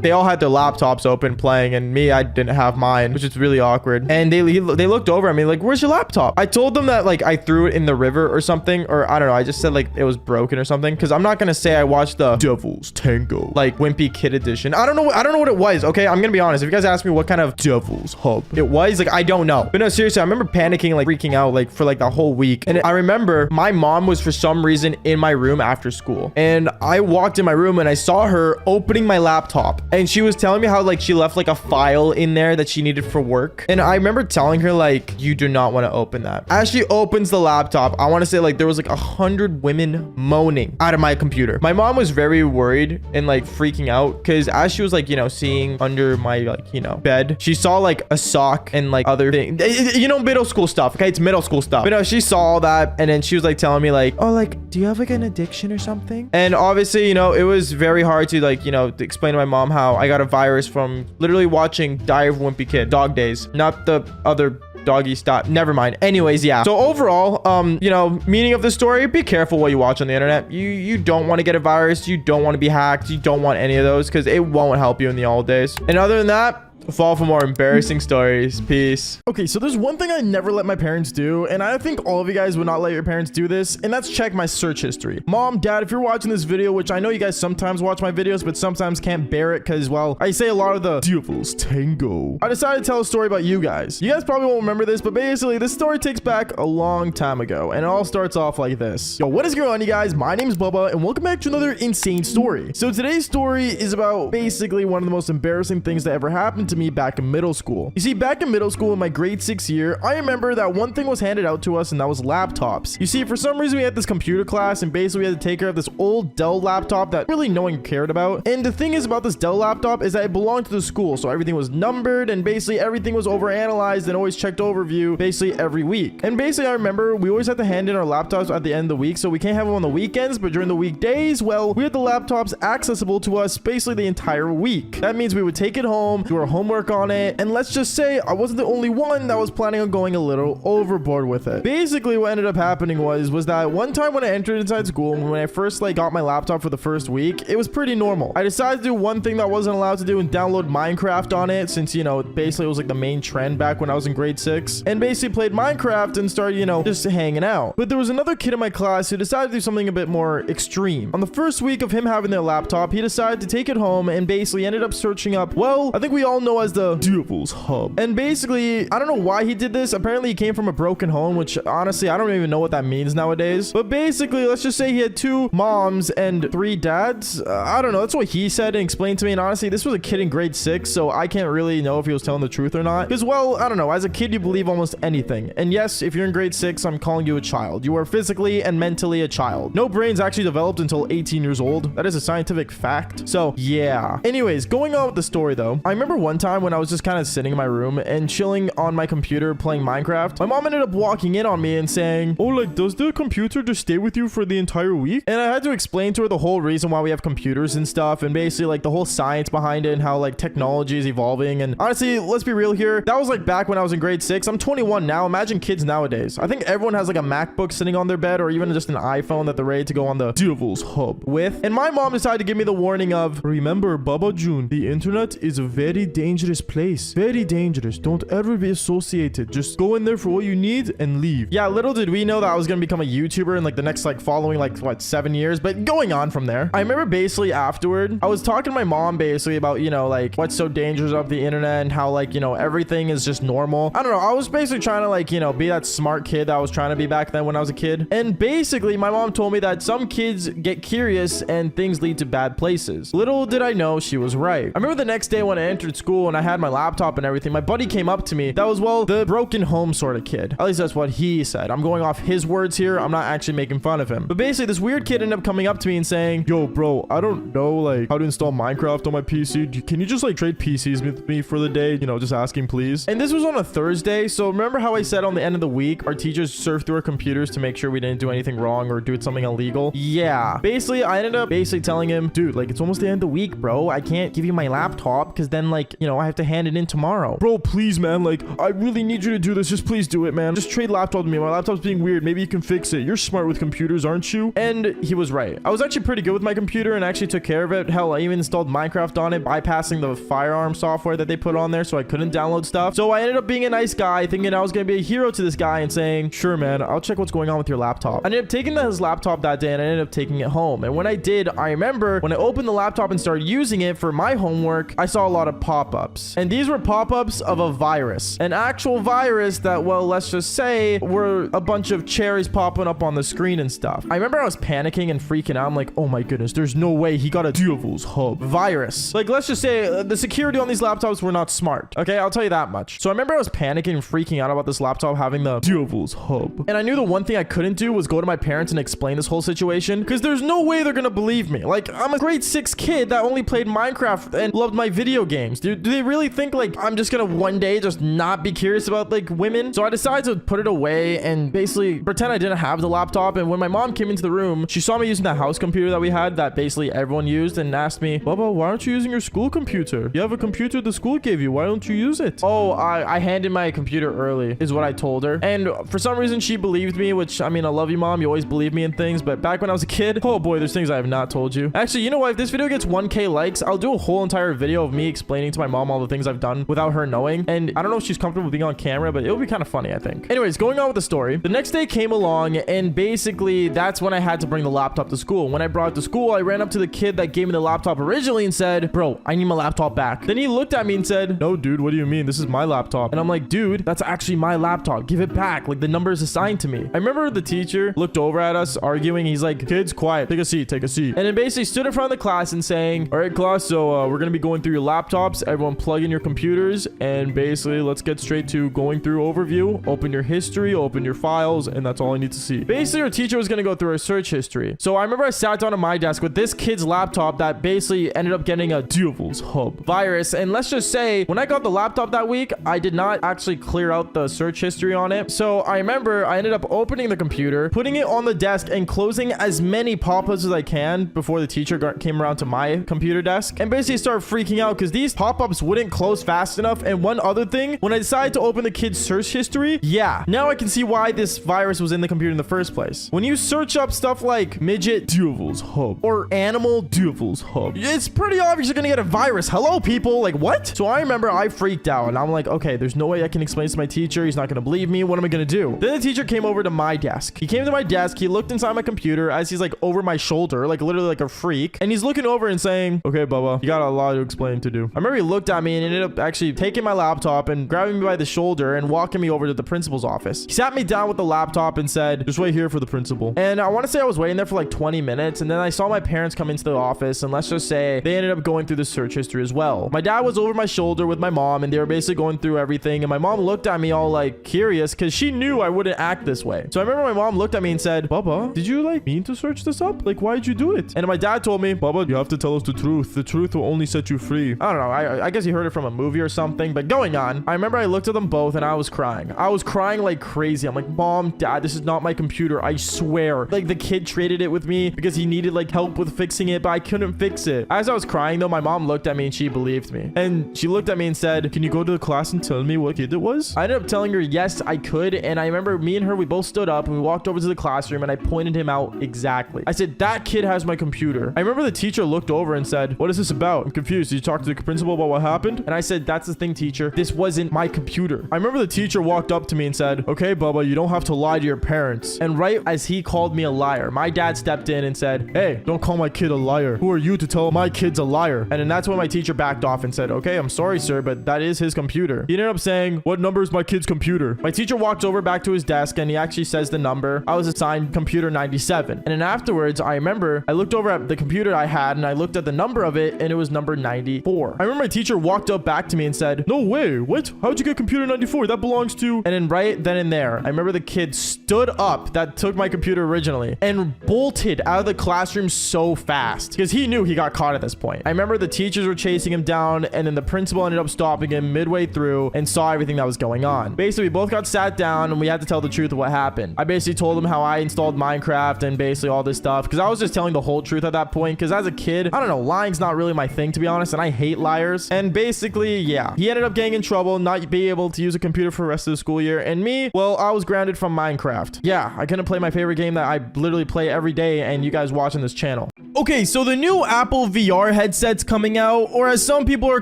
they all had their laptops open playing, and me, I didn't have mine, which is really awkward. And they looked over at me like, where's your laptop? I told them that like I threw it in the river or something, or I don't know, I just said like it was broken or something, because I'm not gonna say I watched the Devil's Tango like Wimpy Kid edition. I don't know what it was. Okay, I'm gonna be honest, if you guys ask me what kind of Devil's Hub it was, like, I don't know. But no, seriously, I remember panicking, like freaking out like for like the whole week. And I remember my mom was for some reason in my room after school, and I walked in my room and I saw her opening my laptop, and she was telling me how like she left like a file in there that she needed for work. And I remember telling her like, you do not want to open that. As she opens the laptop, I want to say like there was like 100 women moaning out of my computer. My mom was very worried and like freaking out, because as she was like, you know, seeing under my like, you know, bed, she saw like a sock and like other things, you know, middle school stuff. Okay, it's middle school stuff. But no, she saw all that, and then she was like telling me like, oh, like, do you have like an addiction or something? And obviously, you know, it was very hard to like, you know, to explain to my mom how I got a virus from literally watching Diary of a Wimpy Kid Dog Days, not the other doggy stop. Never mind. Anyways, yeah. So overall, you know, meaning of the story, be careful what you watch on the internet. You don't want to get a virus. You don't want to be hacked. You don't want any of those, because it won't help you in the old days. And other than that, fall for more embarrassing stories. Peace. Okay, so there's one thing I never let my parents do, and I think all of you guys would not let your parents do this, and that's check my search history. Mom, dad, if you're watching this video, which I know you guys sometimes watch my videos, but sometimes can't bear it because, well, I say a lot of the Devil's Tango, I decided to tell a story about you guys. You guys probably won't remember this, but basically this story takes back a long time ago, and it all starts off like this. Yo, what is going on, you guys? My name is Bubba, and welcome back to another insane story. So today's story is about basically one of the most embarrassing things that ever happened happened to me back in middle school. You see, back in middle school in my grade 6 year, I remember that one thing was handed out to us, and that was laptops. You see, for some reason we had this computer class, and basically we had to take care of this old Dell laptop that really no one cared about. And the thing is about this Dell laptop is that it belonged to the school, so everything was numbered, and basically everything was overanalyzed and always checked overview basically every week. And basically I remember we always had to hand in our laptops at the end of the week, so we can't have them on the weekends, but during the weekdays, well, we had the laptops accessible to us basically the entire week. That means we would take it home, do our homework on it, and let's just say I wasn't the only one that was planning on going a little overboard with it. Basically what ended up happening was that one time when I entered inside school, when I first got my laptop for the first week, it was pretty normal. I decided to do one thing that I wasn't allowed to do and download Minecraft on it, since, you know, basically it was like the main trend back when I was in grade 6, and basically played Minecraft and started, you know, just hanging out. But there was another kid in my class who decided to do something a bit more extreme. On the first week of him having their laptop, he decided to take it home and basically ended up searching up, well, I think we all know as the Devil's Hub. And basically, I don't know why he did this. Apparently he came from a broken home, which honestly, I don't even know what that means nowadays. But basically, let's just say he had 2 moms and 3 dads. I don't know. That's what he said and explained to me. And honestly, this was a kid in grade 6, so I can't really know if he was telling the truth or not. Because, well, I don't know. As a kid, you believe almost anything. And yes, if you're in grade 6, I'm calling you a child. You are physically and mentally a child. No brains actually developed until 18 years old. That is a scientific fact. So, yeah. Anyways, going on with the story, though. I remember one time when I was just kind of sitting in my room and chilling on my computer playing Minecraft. My mom ended up walking in on me and saying, oh, like, does the computer just stay with you for the entire week? And I had to explain to her the whole reason why we have computers and stuff, and basically like the whole science behind it and how like technology is evolving. And honestly, let's be real here, that was like back when I was in grade 6. I'm 21 now. Imagine kids nowadays. I think everyone has like a MacBook sitting on their bed, or even just an iPhone that they're ready to go on the Devil's Hub with. And my mom decided to give me the warning of, remember, Baba June, the internet is a very dangerous place. Very dangerous. Don't ever be associated. Just go in there for what you need and leave. Yeah, little did we know that I was gonna become a YouTuber in like the next like following like what 7 years, but going on from there. I remember basically afterward, I was talking to my mom basically about, you know, like what's so dangerous about the internet and how like, you know, everything is just normal. I don't know. I was basically trying to like, you know, be that smart kid that I was trying to be back then when I was a kid. And basically my mom told me that some kids get curious and things lead to bad places. Little did I know she was right. I remember the next day when I entered school and I had my laptop and everything, my buddy came up to me. That was, well, the broken home sort of kid. At least that's what he said. I'm going off his words here. I'm not actually making fun of him. But basically this weird kid ended up coming up to me and saying, yo, bro, I don't know like how to install Minecraft on my PC. Can you just like trade PCs with me for the day? You know, just asking please. And this was on a Thursday. So remember how I said on the end of the week, our teachers surfed through our computers to make sure we didn't do anything wrong or do something illegal? Yeah. Basically, I ended up basically telling him, dude, like it's almost the end of the week, bro. I can't give you my laptop because then like, you know, I have to hand it in tomorrow. Bro, please, man. Like, I really need you to do this. Just please do it, man. Just trade laptop with me. My laptop's being weird. Maybe you can fix it. You're smart with computers, aren't you? And he was right. I was actually pretty good with my computer and actually took care of it. Hell, I even installed Minecraft on it, bypassing the firearm software that they put on there so I couldn't download stuff. So I ended up being a nice guy, thinking I was going to be a hero to this guy and saying, sure, man, I'll check what's going on with your laptop. I ended up taking his laptop that day and I ended up taking it home. And when I did, I remember when I opened the laptop and started using it for my homework, I saw a lot of pop-ups. And these were pop-ups of a virus. An actual virus that, well, let's just say were a bunch of cherries popping up on the screen and stuff. I remember I was panicking and freaking out. I'm like, oh my goodness, there's no way he got a Devil's Hub virus. Like, let's just say the security on these laptops were not smart. Okay, I'll tell you that much. So I remember I was panicking and freaking out about this laptop having the Devil's Hub. And I knew the one thing I couldn't do was go to my parents and explain this whole situation, because there's no way they're gonna believe me. Like, I'm a grade 6 kid that only played Minecraft and loved my video games. Do they really think like I'm just gonna one day just not be curious about like women? So I decided to put it away and basically pretend I didn't have the laptop. And when my mom came into the room, she saw me using the house computer that we had that basically everyone used and asked me, Bubba, why aren't you using your school computer? You have a computer the school gave you. Why don't you use it? Oh, I handed my computer early is what I told her. And for some reason she believed me, which I mean, I love you, mom. You always believe me in things. But back when I was a kid, oh boy, there's things I have not told you. Actually, you know what? If this video gets 1K likes, I'll do a whole entire video of me explaining to my mom all the things I've done without her knowing. And I don't know if she's comfortable with being on camera, but it'll be kind of funny, I think. Anyways, going on with the story. The next day came along and basically that's when I had to bring the laptop to school. When I brought it to school, I ran up to the kid that gave me the laptop originally and said, bro, I need my laptop back. Then he looked at me and said, no, dude, what do you mean? This is my laptop. And I'm like, dude, that's actually my laptop. Give it back. Like the number is assigned to me. I remember the teacher looked over at us arguing. He's like, kids, quiet. Take a seat. Take a seat. And then basically stood in front of the class and saying, all right, class, so we're going to be going through your laptops everyone plug in your computers, and basically let's get straight to going through overview. Open your history, open your files, and that's all I need to see. Basically, our teacher was going to go through our search history. So I remember I sat down at my desk with this kid's laptop that basically ended up getting a Devil's Hub virus. And let's just say, when I got the laptop that week, I did not actually clear out the search history on it. So I remember I ended up opening the computer, putting it on the desk, and closing as many pop-ups as I can before the teacher came around to my computer desk, and basically started freaking out because these pop-ups wouldn't close fast enough. And one other thing, when I decided to open the kid's search history, yeah, now I can see why this virus was in the computer in the first place. When you search up stuff like midget Devil's Hub or animal Devil's Hub, it's pretty obvious you're gonna get a virus. Hello, people. Like, what? So I remember I freaked out, and I'm like, okay, there's no way I can explain this to my teacher. He's not gonna believe me. What am I gonna do? Then the teacher came over to my desk. He came to my desk. He looked inside my computer as he's like over my shoulder, like literally like a freak, and he's looking over and saying, okay, Bubba, you got a lot to explain to do. I remember he looked at me and ended up actually taking my laptop and grabbing me by the shoulder and walking me over to the principal's office. He sat me down with the laptop and said, just wait here for the principal. And I want to say I was waiting there for like 20 minutes, and then I saw my parents come into the office, and let's just say they ended up going through the search history as well. My dad was over my shoulder with my mom, and they were basically going through everything, and my mom looked at me all like curious because she knew I wouldn't act this way. So I remember my mom looked at me and said, Bubba, did you like mean to search this up? Like, why did you do it? And my dad told me, Bubba, you have to tell us the truth. The truth will only set you free. I don't know. I guess you heard it from a movie or something, but going on, I remember I looked at them both and I was crying. I was crying like crazy. I'm like, Mom, Dad, this is not my computer. I swear. Like, the kid traded it with me because he needed like help with fixing it, but I couldn't fix it. As I was crying though, my mom looked at me and she believed me. And she looked at me and said, can you go to the class and tell me what kid it was? I ended up telling her, yes, I could. And I remember me and her, we both stood up and we walked over to the classroom and I pointed him out exactly. I said, that kid has my computer. I remember the teacher looked over and said, what is this about? I'm confused. Did you talk to the principal about what happened? And I said, that's the thing, teacher. This wasn't my computer. I remember the teacher walked up to me and said, okay, Bubba, you don't have to lie to your parents. And right as he called me a liar, my dad stepped in and said, hey, don't call my kid a liar. Who are you to tell my kid's a liar? And then that's when my teacher backed off and said, okay, I'm sorry, sir, but that is his computer. He ended up saying, what number is my kid's computer? My teacher walked over back to his desk and he actually says the number. I was assigned computer 97. And then afterwards, I remember I looked over at the computer I had and I looked at the number of it and it was number 94. I remember my teacher walked up back to me and said, no way, what? How'd you get computer 94? That belongs to... And then right then and there, I remember the kid stood up that took my computer originally and bolted out of the classroom so fast because he knew he got caught at this point. I remember the teachers were chasing him down and then the principal ended up stopping him midway through and saw everything that was going on. Basically, we both got sat down and we had to tell the truth of what happened. I basically told him how I installed Minecraft and basically all this stuff because I was just telling the whole truth at that point because as a kid, I don't know, lying's not really my thing, to be honest, and I hate liars. And basically, yeah, he ended up getting in trouble, not being able to use a computer for the rest of the school year. And me, well, I was grounded from Minecraft. Yeah, I couldn't play my favorite game that I literally play every day and you guys watching this channel. Okay, so the new Apple VR headset's coming out, or as some people are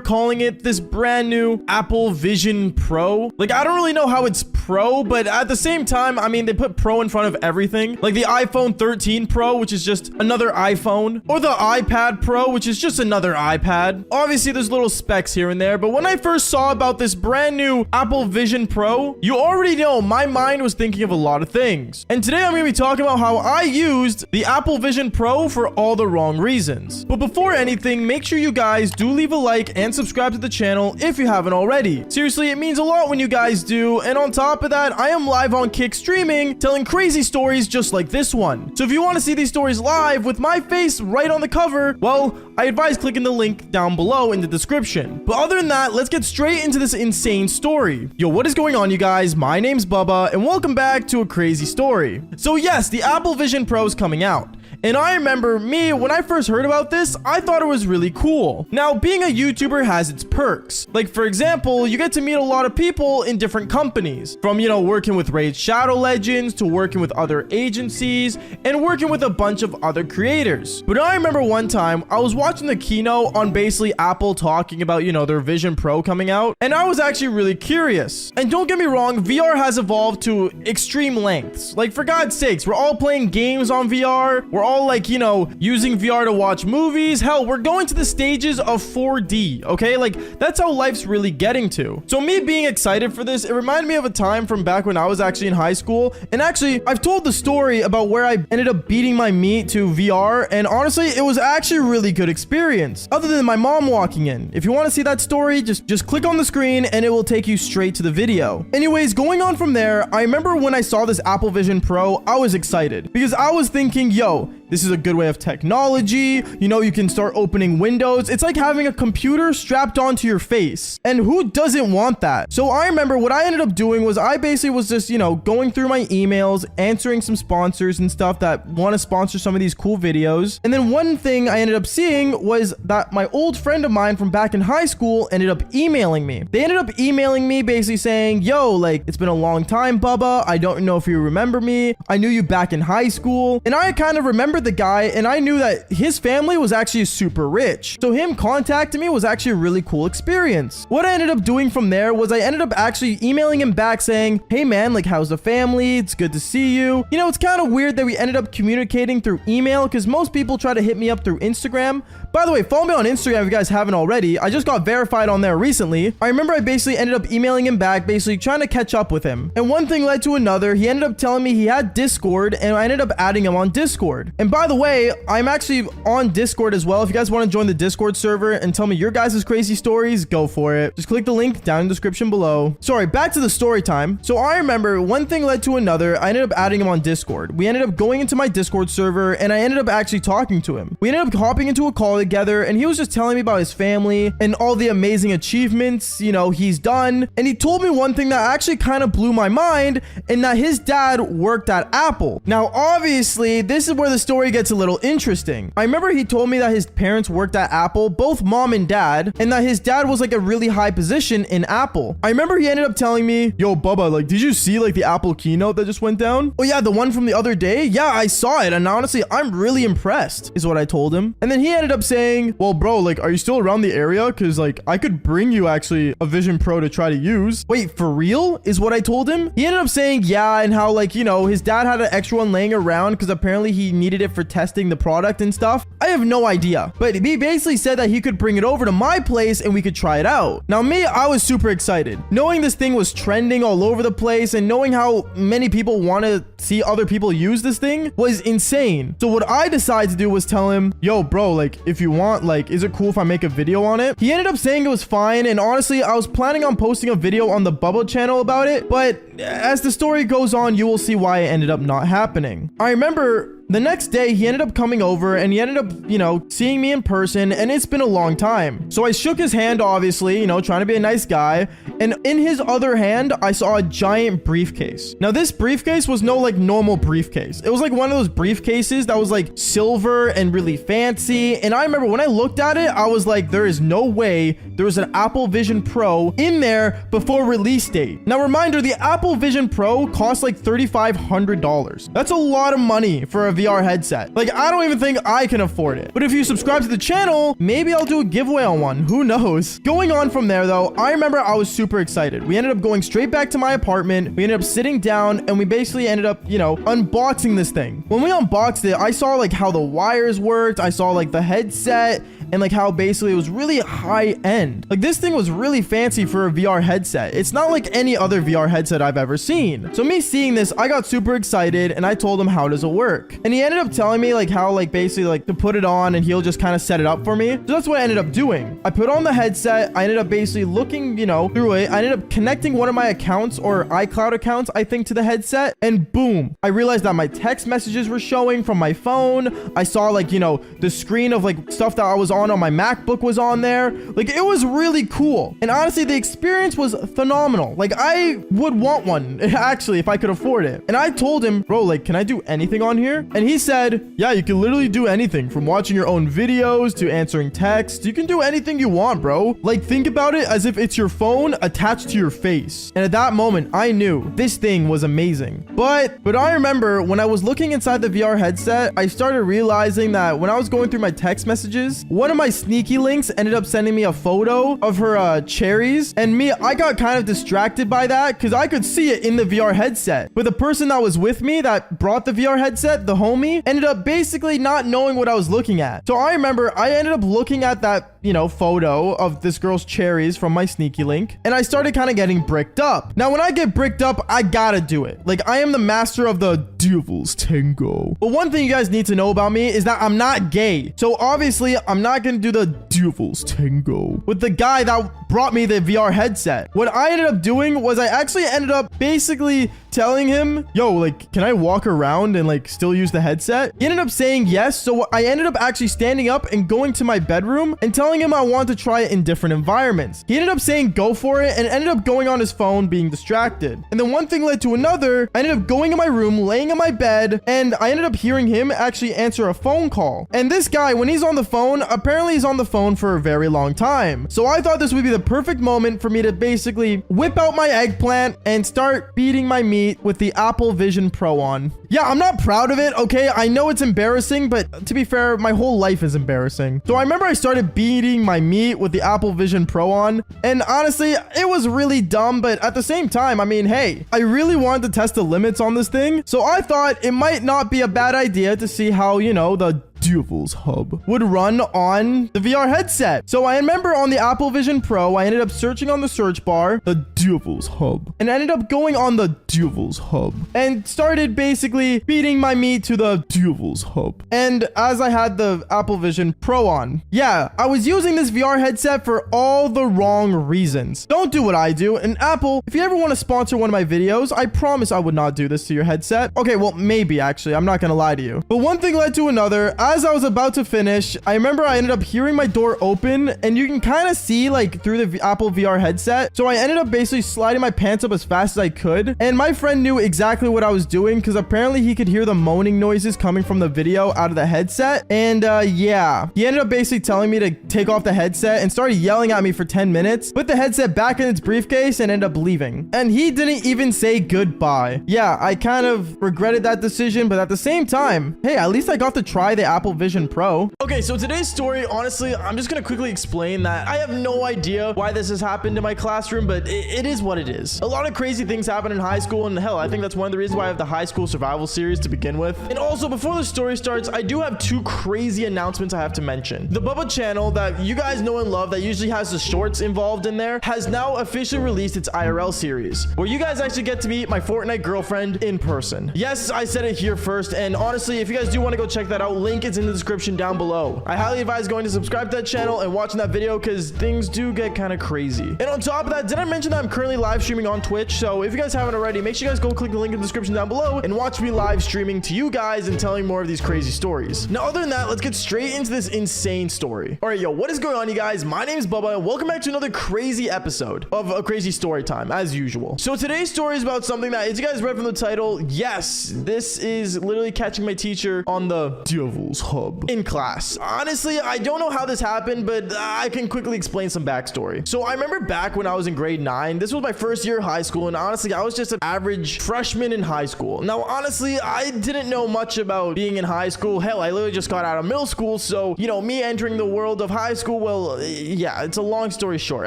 calling it, this brand new Apple Vision Pro. Like, I don't really know how it's Pro, but at the same time, I mean, they put Pro in front of everything. Like the iPhone 13 Pro, which is just another iPhone, or the iPad Pro, which is just another iPad. Obviously, there's little specs here and there, but when I first saw about this brand new Apple Vision Pro, you already know my mind was thinking of a lot of things. And today I'm going to be talking about how I used the Apple Vision Pro for all the wrong reasons. But before anything, make sure you guys do leave a like and subscribe to the channel if you haven't already. Seriously, it means a lot when you guys do. And on top of that, I am live on Kick streaming, telling crazy stories just like this one. So if you want to see these stories live with my face right on the cover, well, I advise clicking the link down below in the description. But other than that, let's get straight into this insane story. Yo, what is going on, you guys? My name's Bubba, and welcome back to a crazy story. So yes, the Apple Vision Pro is coming out. And I remember me, when I first heard about this, I thought it was really cool. Now, being a YouTuber has its perks. Like, for example, you get to meet a lot of people in different companies. From, you know, working with Raid Shadow Legends to working with other agencies and working with a bunch of other creators. But I remember one time, I was watching the keynote on basically Apple talking about, you know, their Vision Pro coming out. And I was actually really curious. And don't get me wrong, VR has evolved to extreme lengths. Like, for God's sakes, we're all playing games on VR. We're all like, you know, using VR to watch movies. Hell, we're going to the stages of 4D, okay? Like, that's how life's really getting to. So me being excited for this, it reminded me of a time from back when I was actually in high school. And actually, I've told the story about where I ended up beating my meat to VR. And honestly, it was actually a really good experience. Other than my mom walking in. If you want to see that story, just click on the screen and it will take you straight to the video. Anyways, going on from there, I remember when I saw this Apple Vision Pro, I was excited because I was thinking, yo, this is a good way of technology. You know, you can start opening windows. It's like having a computer strapped onto your face. And who doesn't want that? So I remember what I ended up doing was I basically was just, you know, going through my emails, answering some sponsors and stuff that want to sponsor some of these cool videos. And then one thing I ended up seeing was that my old friend of mine from back in high school ended up emailing me. They ended up emailing me basically saying, yo, like, it's been a long time, Bubba. I don't know if you remember me. I knew you back in high school. And I kind of remembered the guy, and I knew that his family was actually super rich. So him contacting me was actually a really cool experience. What I ended up doing from there was I ended up actually emailing him back saying, hey man, like, how's the family? It's good to see you. You know, it's kind of weird that we ended up communicating through email because most people try to hit me up through Instagram. By the way, follow me on Instagram if you guys haven't already. I just got verified on there recently. I remember I basically ended up emailing him back, basically trying to catch up with him. And one thing led to another. He ended up telling me he had Discord, and I ended up adding him on Discord. And by the way, I'm actually on Discord as well. If you guys want to join the Discord server and tell me your guys' crazy stories, go for it. Just click the link down in the description below. Sorry, back to the story time. So I remember one thing led to another. I ended up adding him on Discord. We ended up going into my Discord server, and I ended up actually talking to him. We ended up hopping into a call together, and he was just telling me about his family and all the amazing achievements, you know, he's done. And he told me one thing that actually kind of blew my mind, and that his dad worked at Apple. Now, obviously, this is where the story gets a little interesting. I remember he told me that his parents worked at Apple, both mom and dad, and that his dad was like a really high position in Apple. I remember he ended up telling me, yo, Bubba, like, did you see like the Apple keynote that just went down? Oh yeah, the one from the other day? Yeah, I saw it, and honestly, I'm really impressed, is what I told him. And then he ended up saying, well, bro, like, are you still around the area? Because like, I could bring you actually a Vision Pro to try to use. Wait, for real? Is what I told him. He ended up saying, yeah, and how like, you know, his dad had an extra one laying around because apparently he needed it for testing the product and stuff. I have no idea, but he basically said that he could bring it over to my place and we could try it out. Now me, I was super excited. Knowing this thing was trending all over the place and knowing how many people want to see other people use this thing was insane. So what I decided to do was tell him, yo, bro, like, if you want, like, is it cool if I make a video on it? He ended up saying it was fine, and honestly, I was planning on posting a video on the Bubba channel about it, but as the story goes on, you will see why it ended up not happening. I remember the next day, he ended up coming over and he ended up, you know, seeing me in person, and it's been a long time. So I shook his hand, obviously, you know, trying to be a nice guy. And in his other hand, I saw a giant briefcase. Now, this briefcase was no like normal briefcase. It was like one of those briefcases that was like silver and really fancy. And I remember when I looked at it, I was like, there is no way there was an Apple Vision Pro in there before release date. Now, reminder, the Apple Vision Pro costs like $3,500. That's a lot of money for a VR headset. Like, I don't even think I can afford it. But if you subscribe to the channel, maybe I'll do a giveaway on one. Who knows? Going on from there, though, I remember I was super excited. We ended up going straight back to my apartment. We ended up sitting down, and we basically ended up, you know, unboxing this thing. When we unboxed it, I saw like how the wires worked. I saw like the headset and like how basically it was really high end. Like, this thing was really fancy for a VR headset. It's not like any other VR headset I've ever seen. So me seeing this, I got super excited, and I told him, how does it work? And he ended up telling me like how like basically like to put it on and he'll just kind of set it up for me. So that's what I ended up doing. I put on the headset. I ended up basically looking, you know, through it. I ended up connecting one of my accounts or iCloud accounts, I think, to the headset, and boom, I realized that my text messages were showing from my phone. I saw like, you know, the screen of like stuff that I was on my MacBook was on there. Like, it was really cool. And honestly, the experience was phenomenal. Like, I would want one actually if I could afford it. And I told him, bro, like, can I do anything on here? And he said, yeah, you can literally do anything from watching your own videos to answering texts. You can do anything you want, bro. Like, think about it as if it's your phone attached to your face. And at that moment, I knew this thing was amazing. But I remember when I was looking inside the VR headset, I started realizing that when I was going through my text messages, one of my sneaky links ended up sending me a photo of her cherries. And me, I got kind of distracted by that because I could see it in the VR headset. But the person that was with me that brought the VR headset, the homie ended up basically not knowing what I was looking at. So I remember I ended up looking at that, photo of this girl's cherries from my sneaky link, and I started kind of getting bricked up. Now, when I get bricked up, I gotta do it. Like, I am the master of the devil's tango. But one thing you guys need to know about me is that I'm not gay. So obviously, I'm not gonna do the devil's tango with the guy that brought me the VR headset. What I ended up doing was I actually ended up basically telling him, yo, like, can I walk around and like still use the headset? He ended up saying yes. So I ended up actually standing up and going to my bedroom and telling him I wanted to try it in different environments. He ended up saying go for it and ended up going on his phone being distracted. And then one thing led to another. I ended up going in my room, laying in my bed, and I ended up hearing him actually answer a phone call. And this guy, when he's on the phone, apparently he's on the phone for a very long time. So I thought this would be the perfect moment for me to basically whip out my eggplant and start beating my meat with the Apple Vision Pro on. Yeah, I'm not proud of it, okay? I know it's embarrassing, but to be fair, my whole life is embarrassing. So I remember I started beating my meat with the Apple Vision Pro on, and honestly, it was really dumb, but at the same time, I mean, hey, I really wanted to test the limits on this thing, so I thought it might not be a bad idea to see how, the Devil's Hub would run on the VR headset. So I remember on the Apple Vision Pro, I ended up searching on the search bar, the Devil's Hub, and ended up going on the Devil's Hub and started basically beating my meat to the Devil's Hub. And as I had the Apple Vision Pro on, yeah, I was using this VR headset for all the wrong reasons. Don't do what I do. And Apple, if you ever want to sponsor one of my videos, I promise I would not do this to your headset. Okay, well, maybe actually, I'm not gonna lie to you. But one thing led to another. As I was about to finish, I remember I ended up hearing my door open, and you can kind of see like through the Apple VR headset. So I ended up basically sliding my pants up as fast as I could, and my friend knew exactly what I was doing because apparently he could hear the moaning noises coming from the video out of the headset. And yeah, he ended up basically telling me to take off the headset and started yelling at me for 10 minutes, put the headset back in its briefcase, and ended up leaving. And he didn't even say goodbye. Yeah, I kind of regretted that decision, but at the same time, hey, at least I got to try the Apple Vision Pro. Okay, so today's story, honestly, I'm just gonna quickly explain that I have no idea why this has happened in my classroom, but it is what it is. A lot of crazy things happen in high school, and hell, I think that's one of the reasons why I have the high school survival series to begin with. And also, before the story starts, I do have two crazy announcements I have to mention. The Bubba channel that you guys know and love that usually has the shorts involved in there has now officially released its IRL series, where you guys actually get to meet my Fortnite girlfriend in person. Yes, I said it here first, and honestly, if you guys do want to go check that out, link is in the description down below. I highly advise going to subscribe to that channel and watching that video because things do get kind of crazy. And on top of that, did I mention that I'm currently live streaming on Twitch? So if you guys haven't already, make sure you guys go click the link in the description down below and watch me live streaming to you guys and telling more of these crazy stories. Now, other than that, let's get straight into this insane story. All right, yo, what is going on, you guys? My name is Bubba, and welcome back to another crazy episode of a crazy story time, as usual. So today's story is about something that, as you guys read from the title, yes, this is literally catching my teacher on the Devil's Hub in class. Honestly, I don't know how this happened, but I can quickly explain some backstory. So I remember back when I was in grade 9, this was my first year of high school, and honestly, I was just an average freshman in high school. Now, honestly, I didn't know much about being in high school. Hell, I literally just got out of middle school, so, me entering the world of high school, well, yeah, it's a long story short.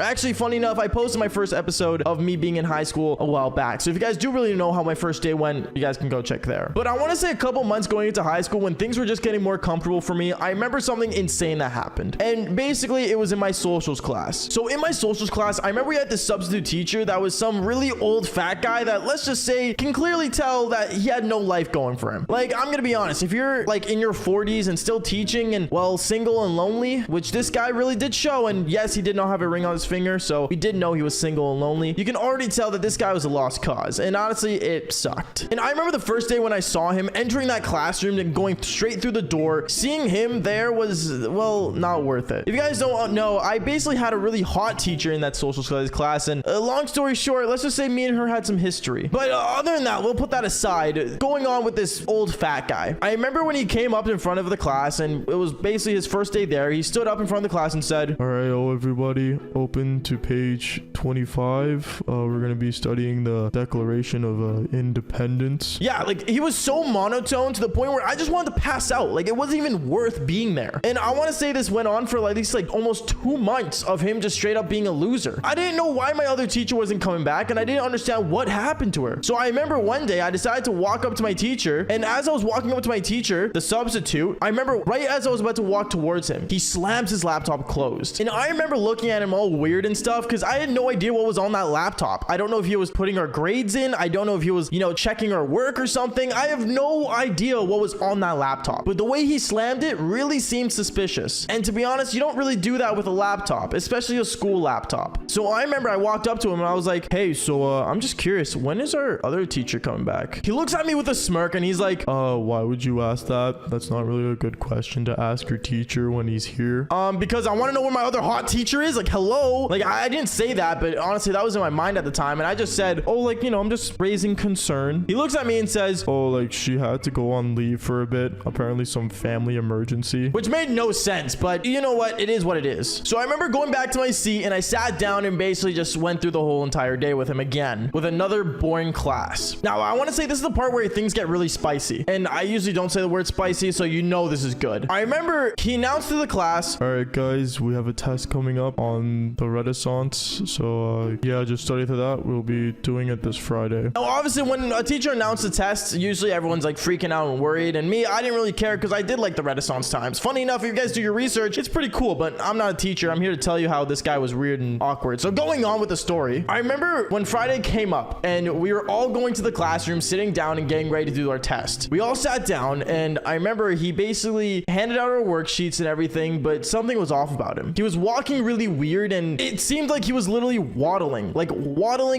Actually, funny enough, I posted my first episode of me being in high school a while back, so if you guys do really know how my first day went, you guys can go check there. But I want to say a couple months going into high school when things were just getting more comfortable for me, I remember something insane that happened. And basically, it was in my socials class. So in my socials class, I remember we had this substitute teacher that was some really old fat guy that, let's just say, can clearly tell that he had no life going for him. Like, I'm gonna be honest, if you're like in your 40s and still teaching and, well, single and lonely, which this guy really did show, and yes, he did not have a ring on his finger, so we did know he was single and lonely, you can already tell that this guy was a lost cause. And honestly, it sucked. And I remember the first day when I saw him entering that classroom and going straight through the door, seeing him there was, well, not worth it. If you guys don't know, I basically had a really hot teacher in that social studies class, and long story short, let's just say me and her had some history. But other than that, we'll put that aside. Going on with this old fat guy, I remember when he came up in front of the class, and it was basically his first day there, he stood up in front of the class and said, all right, everybody, open to page 25. We're gonna be studying the Declaration of Independence. Yeah, like, he was so monotone to the point where I just wanted to pass out. Like, it wasn't even worth being there. And I want to say this went on for at least like almost 2 months of him just straight up being a loser. I didn't know why my other teacher wasn't coming back, and I didn't understand what happened to her. So I remember one day I decided to walk up to my teacher, and as I was walking up to my teacher, the substitute, I remember right as I was about to walk towards him, he slams his laptop closed. And I remember looking at him all weird and stuff because I had no idea what was on that laptop. I don't know if he was putting our grades in. I don't know if he was, checking our work or something. I have no idea what was on that laptop. But the way he slammed it really seemed suspicious. And to be honest, you don't really do that with a laptop, especially a school laptop. So I remember I walked up to him and I was like, hey, so I'm just curious, when is our other teacher coming back? He looks at me with a smirk and he's like, why would you ask that? That's not really a good question to ask your teacher when he's here. Because I want to know where my other hot teacher is. Like, hello? Like, I didn't say that, but honestly, that was in my mind at the time. And I just said, oh, like, I'm just raising concern. He looks at me and says, oh, like, she had to go on leave for a bit. Apparently some family emergency. Which made no sense, but you know what? It is what it is. So I remember going back to my seat and I sat down and basically just went through the whole entire day with him again, with another boring class. Now, I want to say this is the part where things get really spicy. And I usually don't say the word spicy, so you know this is good. I remember he announced to the class, all right, guys, we have a test coming up on the Renaissance. So, yeah, just study for that. We'll be doing it this Friday. Now, obviously, when a teacher announced the test, usually everyone's like freaking out and worried. And me, I didn't really care because I did like the Renaissance times. Funny enough, if you guys do your research, it's pretty cool, but I'm not a teacher. I'm here to tell you how this guy was weird and awkward. So going on with the story, I remember when Friday came up and we were all going to the classroom, sitting down and getting ready to do our test. We all sat down and I remember he basically handed out our worksheets and everything, but something was off about him. He was walking really weird and it seemed like he was literally waddling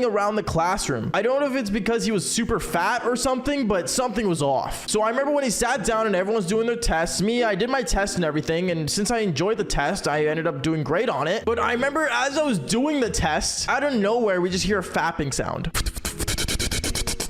around the classroom. I don't know if it's because he was super fat or something, but something was off. So I remember when he sat down and everyone's doing their tests, I did my test and everything, and since I enjoyed the test, I ended up doing great on it. But I remember as I was doing the test, out of nowhere, we just hear a fapping sound.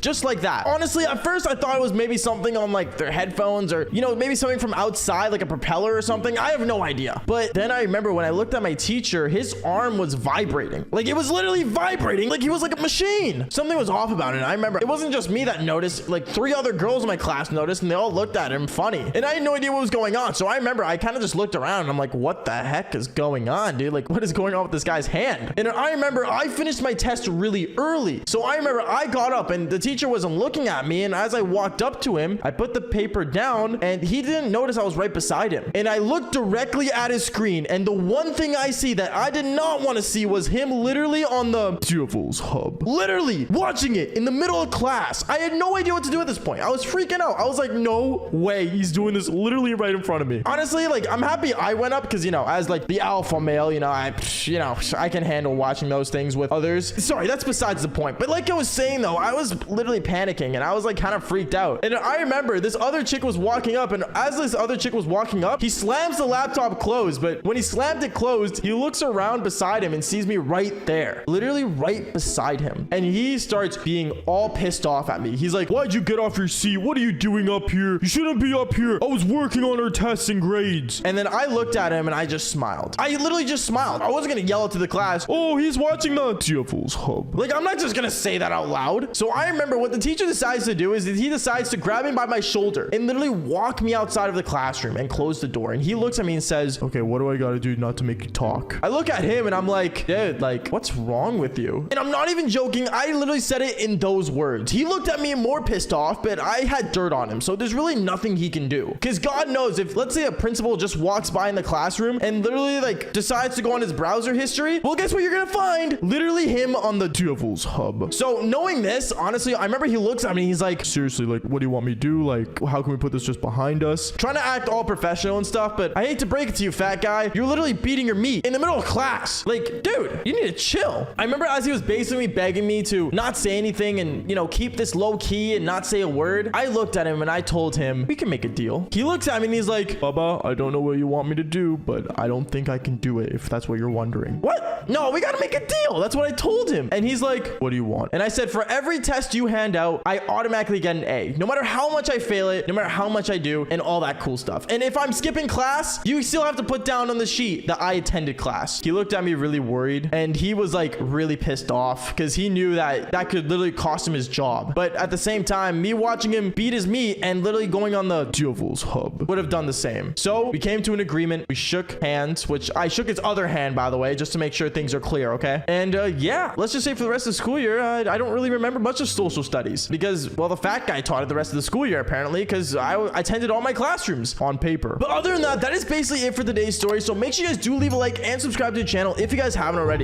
Just like that. Honestly, at first I thought it was maybe something on like their headphones or, maybe something from outside, like a propeller or something. I have no idea. But then I remember when I looked at my teacher, his arm was vibrating. Like it was literally vibrating. Like he was like a machine. Something was off about it. I remember it wasn't just me that noticed. Like 3 other girls in my class noticed and they all looked at him funny. And I had no idea what was going on. So I remember I kind of just looked around and I'm like, what the heck is going on, dude? Like what is going on with this guy's hand? And I remember I finished my test really early. So I remember I got up and the teacher wasn't looking at me, and as I walked up to him, I put the paper down and he didn't notice I was right beside him. And I looked directly at his screen, and the one thing I see that I did not want to see was him literally on the Devil's Hub. Literally watching it in the middle of class. I had no idea what to do at this point. I was freaking out. I was like, no way he's doing this literally right in front of me. Honestly, like I'm happy I went up because, as like the alpha male, I can handle watching those things with others. Sorry, that's besides the point. But like I was saying though, I was literally panicking and I was like kind of freaked out. And I remember this other chick was walking up, and as this other chick was walking up, he slams the laptop closed. But when he slammed it closed, he looks around beside him and sees me right there, literally right beside him. And he starts being all pissed off at me. He's like, why'd you get off your seat? What are you doing up here? You shouldn't be up here. I was working on our tests and grades. And then I looked at him and I just smiled. I literally just smiled. I wasn't gonna yell it to the class, oh, he's watching the Devil's Hub. Like, I'm not just gonna say that out loud. So I remember what the teacher decides to do is that he decides to grab me by my shoulder and literally walk me outside of the classroom and close the door. And he looks at me and says, okay, what do I gotta do not to make you talk? I look at him and I'm like, dude, like, what's wrong with you? And I'm not even joking. I literally said it in those words. He looked at me more pissed off, but I had dirt on him. So there's really nothing he can do. Because God knows if, let's say, a principal just walks by in the classroom and literally like decides to go on his browser history, well, guess what you're gonna find? Literally him on the Devil's Hub. So knowing this, honestly, I remember he looks at me, he's like, seriously, like, what do you want me to do? Like, how can we put this just behind us? Trying to act all professional and stuff, but I hate to break it to you, fat guy. You're literally beating your meat in the middle of class. Like, dude, you need to chill. I remember as he was basically begging me to not say anything and, keep this low key and not say a word, I looked at him and I told him, we can make a deal. He looks at me and he's like, Baba, I don't know what you want me to do, but I don't think I can do it if that's what you're wondering. What? No, we gotta make a deal. That's what I told him. And he's like, what do you want? And I said, for every test you you hand out, I automatically get an A. No matter how much I fail it, no matter how much I do, and all that cool stuff. And if I'm skipping class, you still have to put down on the sheet that I attended class. He looked at me really worried, and he was like really pissed off because he knew that that could literally cost him his job. But at the same time, me watching him beat his meat and literally going on the Devil's Hub would have done the same. So we came to an agreement. We shook hands, which I shook his other hand, by the way, just to make sure things are clear, okay? And yeah, let's just say for the rest of the school year, I don't really remember much of social studies because, well, the fat guy taught it the rest of the school year, apparently, because I attended all my classrooms on paper. But other than that, that is basically it for today's story. So make sure you guys do leave a like and subscribe to the channel if you guys haven't already.